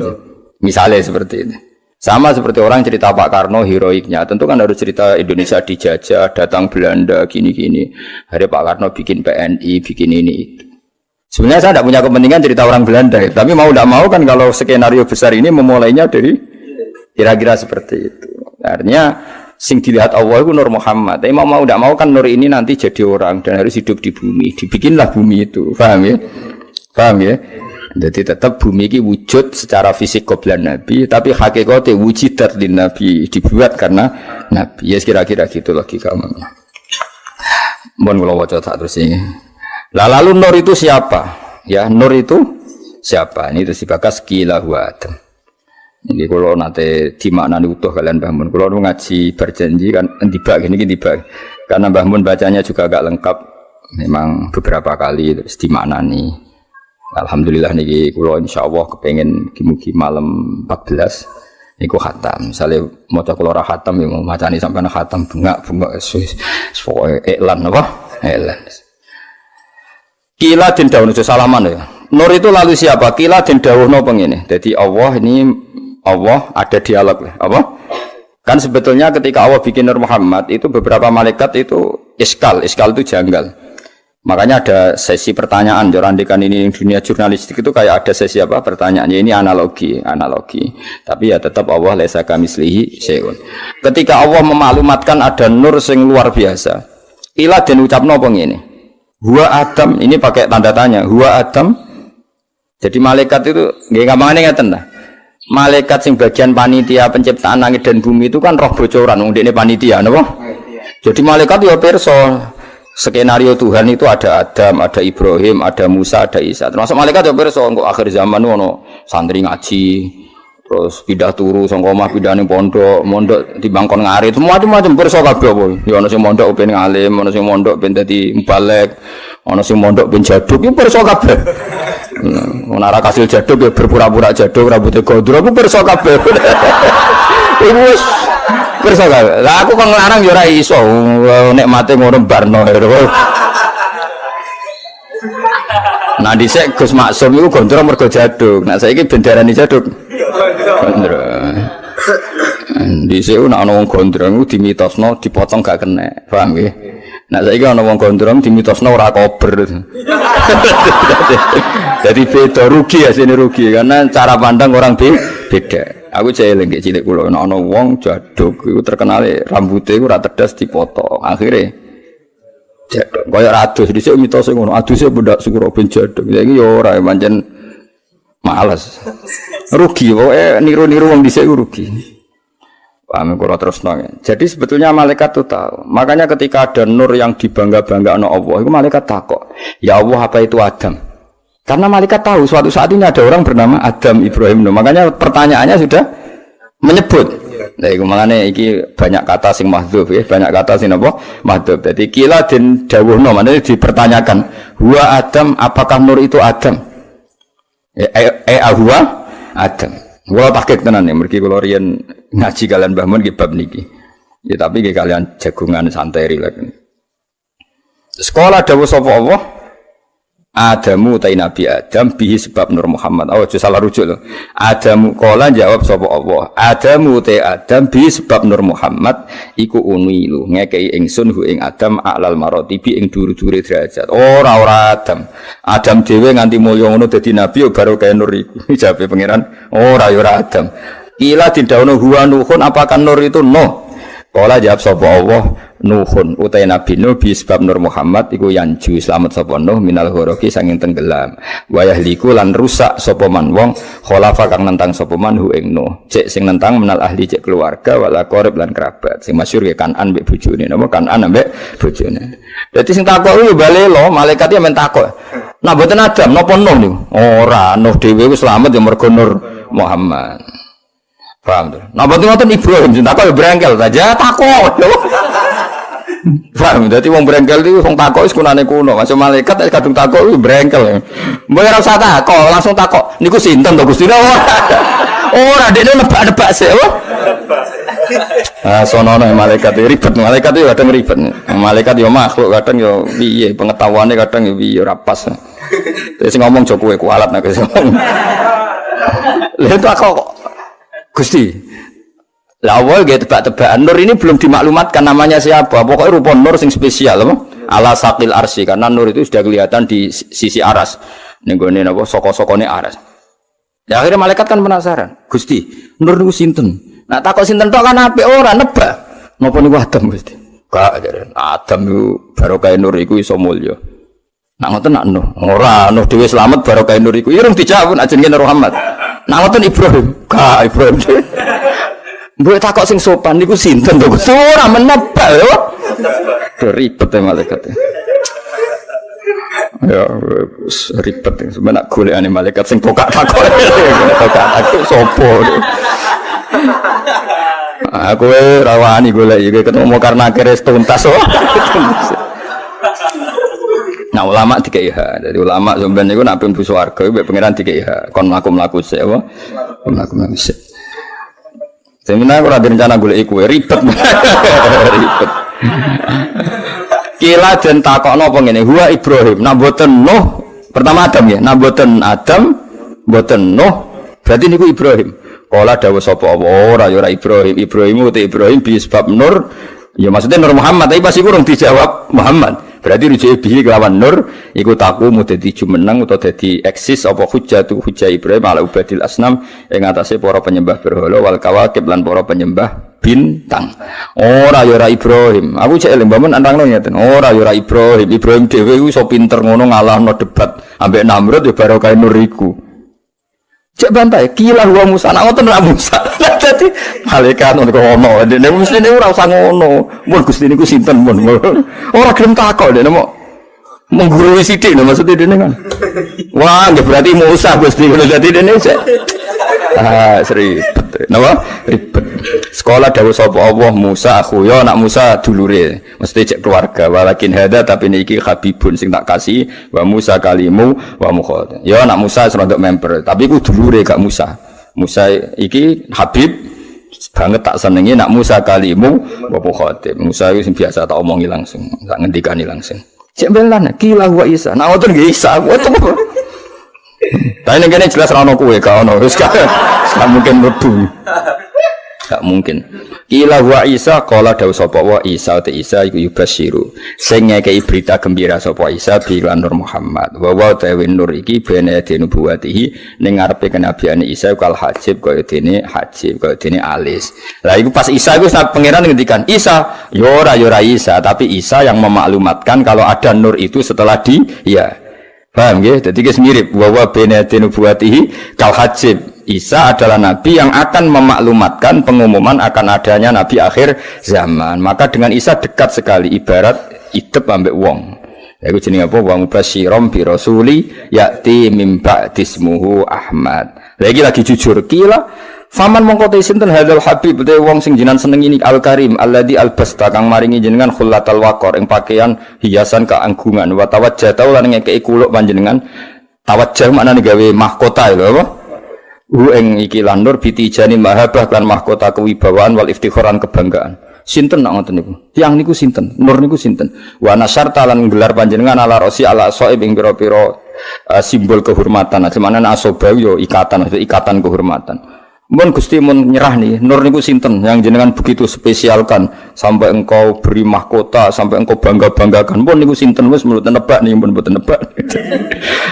misalnya seperti ini. Sama seperti orang cerita Pak Karno heroiknya, tentu kan harus cerita Indonesia dijajah, datang Belanda, gini-gini. Hari Pak Karno bikin PNI, bikin ini itu. Sebenarnya saya tidak punya kepentingan cerita orang Belanda, tapi mau tidak mau kan kalau skenario besar ini memulainya dari kira-kira seperti itu. Artinya sing dilihat Allah itu Nur Muhammad. Tapi mau tidak mau kan Nur ini nanti jadi orang dan harus hidup di bumi. Dibikinlah bumi itu, paham ya? Paham ya? Jadi tetap bumi ini wujud secara fisik qoblan Nabi, tapi hakikatnya wujidat lin Nabi, dibuat karena Nabi. Ya kira-kira gitu logikanya. Mohon kula waca tak terus ini. Lalu Nur itu siapa? Ya, Nur itu siapa? Ini terus dibakas qila huwa Adam. Ini kalau nanti dimaknani utuh kalian Mbah Mun. Kalau ngaji berjanji kan tiba gini tiba. Karena Mbah Mun bacanya juga agak lengkap. Memang beberapa kali terus dimaknani. Alhamdulillah niki kula insyaallah kepengin mugi malam 14 niku khatam. Misale maca kula ora khatam ya macani sampeyan khatam bengak-bengak pokoke iklan apa? Iklan. Kila den dawuh salaman ya. Nur itu lalu siapa? Kila den dawuhno pengene. Jadi Allah ada dialog apa? Kan sebetulnya ketika Allah bikin Nur Muhammad itu beberapa malaikat itu iskal itu janggal. Makanya ada sesi pertanyaan, jorandikan ini dunia jurnalistik itu kayak ada sesi apa pertanyaannya ini analogi. Tapi ya tetap Allah laisa kamitslihi syai'un. Ketika Allah memaklumatkan ada nur sing luar biasa. Ila den ucapno apa ngene? Huwa Adam, ini pakai tanda tanya. Huwa Adam. Jadi malaikat itu nggih gampangane ngeten ta. Malaikat sing bagian panitia penciptaan langit dan bumi itu kan roh bocoran wong dekne panitia napa? Jadi malaikat ya pirsa skenario Tuhan itu ada Adam, ada Ibrahim, ada Musa, ada Isa. Termasuk malaikat ya pirsa engko akhir zaman ono santri ngaji,
Terus pindah turu saka omah pindah ning pondok, mondok dibangkon ngarit, macam-macam pirsa kabeh apa. Ya ana sing mondok ben ngalim, ana sing mondok ben dadi mubalek, ana sing mondok ben jaduk, ya pirsa kabeh. Ora ra kasil jaduk ya berpura-pura jaduk, rambutnya gondrong, ku pirsa kabeh. Iku wis pirsa kabeh. Lah aku kok nglarang ya ora iso, nikmate ngono barno. Nah dhisik Gus Maksum iku gondrong mergo jaduk. Nah saiki ben darani jaduk. Gondrong. Dhisik nek ana wong gondrong iku dimitosno dipotong gak kena. Paham nggih? Nek saiki ana wong gondrong dimitosno ora kober. Jadi beda rugi asline rugi karena cara pandang orang beda. Aku cek eling cilik kula nek ana wong jaduk iku terkenal rambutnya iku ora tedas dipotong. Akhire jaduk kaya adus dhisik mitose ngono. Aduse bendak syukur ben jaduk. Saiki ya ora pancen males. Rugi pokoke niru-niru wong dhisik rugi. Paham kula terusno. Jadi sebetulnya malaikat itu tahu. Makanya ketika ada nur yang dibangga-banggakan Allah, itu malaikat takok, "Ya Allah, apa itu Adam?" Karena malaikat tahu suatu saat ini ada orang bernama Adam Ibrahim. Makanya pertanyaannya sudah menyebut. Nah, itu makanya iki banyak kata sing mahdzuf ya, banyak kata sing apa? Mahdzuf. Jadi kila den dawuhno, maknanya dipertanyakan, "Huwa Adam, apakah nur itu Adam?" Huwa Adam. Kula takik tenan ya, mergi kula riyen ngaji kalian Mbah Mun nggih bab niki. Ya tapi nggih kalian jagungan santai rilek. Sekolah dawuh sapa Allah? Adamu utai Nabi Adam bihi sebab Nur Muhammad. Oh, aja salah rujuk loh. Adamu kala jawab sapa Allah. Adamu utai Adam bihi sebab Nur Muhammad iku unilu ngekei ingsun hu ing Adam a'lal maratibi ing dhuwur-dhuwure derajat. Ora Adam. Adam dhewe nganti mulya ngono dadi nabi yo baru kaya nur iku. Jawabe pangeran, ora ya ora Adam. Ila didhawuhna huwa nuhun apakah nur itu Nuh? Kala jawab sapa Allah. Nuhun utai Nabi Nuh bi sebab Nur Muhammad iku yanju selamat sapa Nuh minal ghoroki sanging tenggelam wa yahliku lan rusak sapa man wong khalafa kang nentang sapa man hu ing Nuh cek sing nentang menal ahli cek keluarga wala qarib lan kerabat sing masyhur ke Kanan mbek bojone napa Kanan mbek bojone. Dadi sing takok yo balelo malaikat men takok nah mboten Adam napa Nuh niku ora Nuh dhewe wis selamat ya mergo Nur Muhammad. Paham to? Nah mboten ngoten Ibrahim sing takok yo brengkel saja takok. Paham, jadi wong brengkel itu wong takok wis kunane kuno. Masuk malaikat kadung takok wis brengkel. Mbok ora usah takok, langsung takok. Niku sinten to Gusti? Ora, dekne nebak-nebak sik, oh. Ah, sonono malaikat ribet, malaikat itu kadang ribet. Malaikat yo makhluk kadang yo piye pengetahuane kadang yo piye ora pas. Terus ngomong jo kowe kualat nek iso. Lha takok Gusti lah awal gitu tebak-tebakan Nur ini belum dimaklumatkan namanya siapa. Pokoknya rupa Nur sing spesial apa? Ala sakil arsy karena Nur itu sudah kelihatan di sisi aras. Nenggone napa soko-sokone aras. Ya akhirnya malaikat kan penasaran. Gusti, Nur niku sinten? Nah takok sinten tok kan apik ora nebak. Napa niku Adam Gusti? Gak jare. Adam niku barokah Nur iku iso mulya. Nak ngoten nak Nuh. Ora Nuh dhewe slamet barokah Nur iku. Irung dijawab ajeng Nur Muhammad. Nak ngoten Ibrahim. Gak Ibrahim. Mbok takok sing sopan niku sinten to? Ora menebak yo. Ribet ya malaikat. Ya ribet sebenarnya golekane malaikat sing tokak takok. Tokak takok sapa? Aku rawani golek iki ketemu karena akhire tuntas oh. Nah ulama dikei ha. Jadi ulama sampeyan niku nek pun swarga mbek pangeran dikei ha. Kon mlaku-mlaku sik apa? Mlaku-mlaku sik. Sebenarnya aku ada rencana golek kowe ribet. Ribet. Kila den takokno apa ngene, huwa Ibrahim, nah mboten Nuh. Pertama Adam ya, nah mboten Adam, mboten Nuh. Berarti niku Ibrahim. Kala dawuh sapa ora ya ora Ibrahim. Ibrahim uti Ibrahim bi sebab Nur. Ya maksudnya Nur Muhammad, tapi pasti kurang dijawab Muhammad. Berarti rujuk bihi kelawan Nur iku takumu dadi jumeneng utawa dadi eksis apa hujjah Ibrahim ala ubadil asnam ing atase para penyembah berhala wal kawakib lan para penyembah bintang. Ora ya ora Ibrahim. Aku cek eling mbamun antangno ngeten. Ora ya ora Ibrahim. Ibrahim dhewe iku iso pinter ngono ngalahno debat ambek Namrud ya barokah Nur iku. Cek bantai kila wa Musa nak ngoten ra Musa. Dadi malaikat ono. Dene mesti ora usah ngono. Mun Gusti niku sinten mun. Ora gelem takok dene mau menggurui sithik lho maksud dene kan. Wah, ya berarti Musa Gusti ngono dadi dene cek. Seribet. Napa? Ribet. Sekolah dawuh sapa Allah Musa akhuya nak Musa dulure. Mesti cek keluarga. Walakin hada tapi niki habibun sing tak kasih wa Musa kalimu wa mukhad. Ya nak Musa serodok member, tapi ku dulure gak Musa. Musa iki habib banget tak senengi nak Musa kalimu wa mukhad. Musa iki sing biasa tak omongi langsung, tak ngendikani langsung. Cek belan kila wa Isa. Nak ngoten nggih Isa. Tapi ini jelas rano kue kau no, gak mungkin mlebu, gak mungkin. Kila wa Isa, kala dawu sapa wa Isa te Isa iku yubasyiru. Sing ngekeki berita gembira sapa Isa bilan Nur Muhammad. Wa wa ta'win nur iki bene dene nubuwatihi ning ngarepe kenabiane Isa kal hajib kaya dene alis. Lah iku pas Isa iku pangeran ngendikan, Isa, yo ora Isa, tapi Isa yang memaklumatkan kalau ada nur itu setelah dia. Paham ya? Jadi guys mirip bahwa benati nubuwatihi kal hajib. Isa adalah nabi yang akan memaklumatkan pengumuman akan adanya nabi akhir zaman. Maka dengan Isa dekat sekali ibarat idep ambek wong. Ya iku jenenge apa? Wa mubasyiram bi rasuli ya'ti mim ba'dismuhu Ahmad. Lagi jujur kila faman mongko te sinten hadzal habib te wong sing jenengan seneng ini al karim alladzi albasta kang maringi jenengan khullatal waqor ing pakaian hiasan keanggungan wa tawajjah lan ngekeki kuluk panjenengan tawajjah maknane gawe mahkota lho apa ing iki lan nur bitijani mahabah lan mahkota kewibawaan wal iftikharan kebanggaan sinten nak ngoten niku tiyang niku sinten nur niku sinten wa nasyarta lan gelar panjenengan ala rosi ala soib ing pira-pira simbol kehormatan semana asoba yo ikatan kehormatan. Mun Gusti mun nyerah nih, nur niku sinten yang jenengan begitu spesialkan sampai engkau beri mahkota, sampai engkau bangga-banggakan. Mun niku sinten wis mboten nebak nih, mun mboten nebak.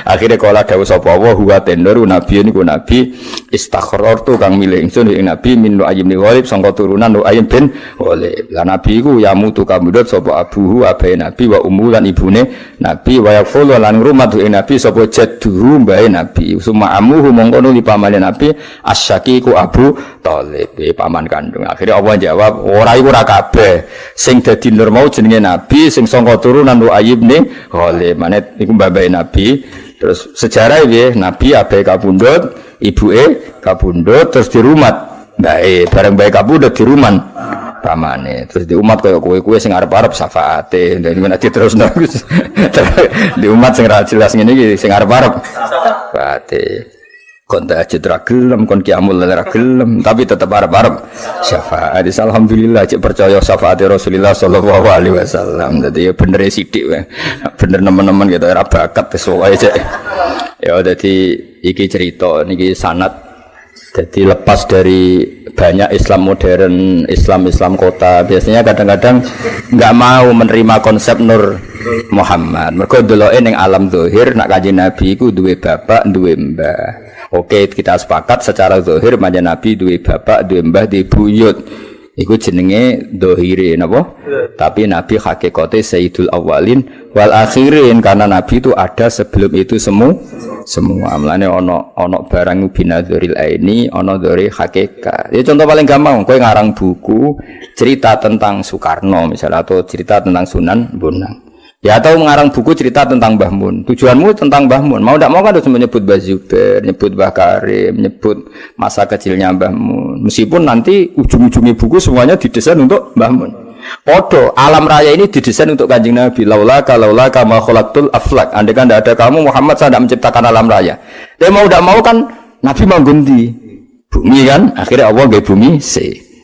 Akhirnya kala dawuh sapa wa huwa tendur nabi niku nabi istakhartu kang milih ingsun ing nabi min Nu'aym bin Ghalib sangka turunan Nu'aym bin Ghalib. Lah nabi iku ya mutu kamudut sapa abuhu abahe nabi wa ummu lan ibune nabi wa yaqulu lan ngrumat ing nabi sapa jadduhu mbae nabi. Suma amuhu mongko nuli pamane nabi asyaki ku Abu Thalib paman kandung. Akhirnya Allah jawab ora iku ora kabeh sing dadi nur mau jenenge nabi sing saka turunan Nu'aym bin Ghalib manet iku mbah-mbah nabi. Terus sejarah iki nabi abahe kabundut ibuke kabundut terus dirumat mbae bareng bae kabundut diruman pamane terus di umat kaya kowe sing arep-arep syafaate dadi nek diterusno di umat sing ra jelas ngene iki sing arep-arep syafaate kon tahajud ra gelem kon qiyamul lail ra gelem tapi tetep arep-arep syafaat. Alhamdulillah cek percaya syafaat Rasulullah sallallahu alaihi wasallam. Dadi ya bener sithik wae. Bener nemen-nemen gitu ora bakat wis wae cek. Ya dadi iki cerita niki sanad dadi lepas dari banyak Islam modern, Islam kota biasanya kadang-kadang enggak mau menerima konsep Nur Muhammad. Mergo deloke ning alam zahir nak Kanjeng Nabi iku duwe bapak, duwe mbah. Oke, kita sepakat secara zahir manjen Nabi duwe bapak, duwe mbah, duwe buyut. Iku jenenge zahire napa? Tapi Nabi hakikate Sayyidul Awwalin wal Akhirin karena Nabi itu ada sebelum itu semua. Mulane ana barang binadzuril aini, ana dzuri hakikat. Ya contoh paling gampang, kowe ngarang buku cerita tentang Soekarno misalnya atau cerita tentang Sunan Bonang. Ya atau mengarang buku cerita tentang Mbah Mun. Tujuanmu tentang Mbah Mun. Mau tidak mau kan harus menyebut Mbah Zubair, menyebut Mbah Karim, menyebut masa kecilnya Mbah Mun. Meskipun nanti ujung-ujungnya buku semuanya didesain untuk Mbah Mun. Podo alam raya ini didesain untuk Kanjeng Nabi. Laulaka ma khalaqtul aflak. Andai kan tidak ada kamu Muhammad saya tidak menciptakan alam raya. Tapi mau tidak mau kan Nabi manggundi bumi kan. Akhirnya Allah nggih bumi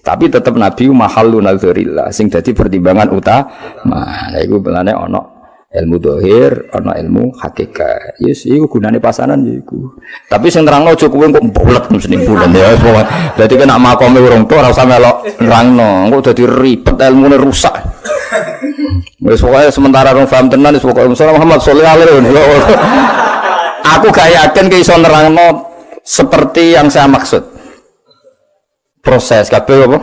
tapi tetap Nabi mahallu nadzurillah sing dadi pertimbangan utama. Nah iku belane ana ilmu dohir, ana ilmu hakikat. Yes, iku gunane pasanan iku. Tapi sing nerangno aja kowe kok mbolet mesti bulan ya. Dadi kena makome urung tok ora usah melok nerangno. Engko dadi ribet ilmune rusak. Wis pokoke sementara rong paham tenan wis pokoke Muhammad sallallahu alaihi wasallam. Aku gak yakin ke iso nerangno seperti yang saya maksud. Proses kabeh apa?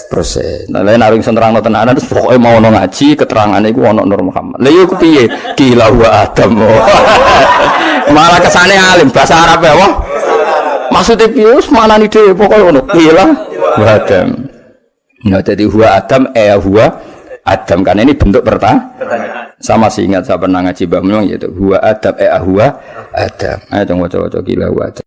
Proses. Nah, lain areng nerangno tenanan terus pokoke mau ono ngaji keterangane iku ono Nur Muhammad. Lha iku piye? Gila wa Adam. Malah kesane alim bahasa Arab ya, wah. Maksudnya piye? Manani dhewe pokoke ono. Gila wa Adam. Nah, jadi huwa Adam huwa Adam kan ini bentuk pertanyaan. Sama sih ingat saya pernah ngaji Mbah Mun gitu. Huwa Adam huwa Adam. Ayo coba gila wa Adam.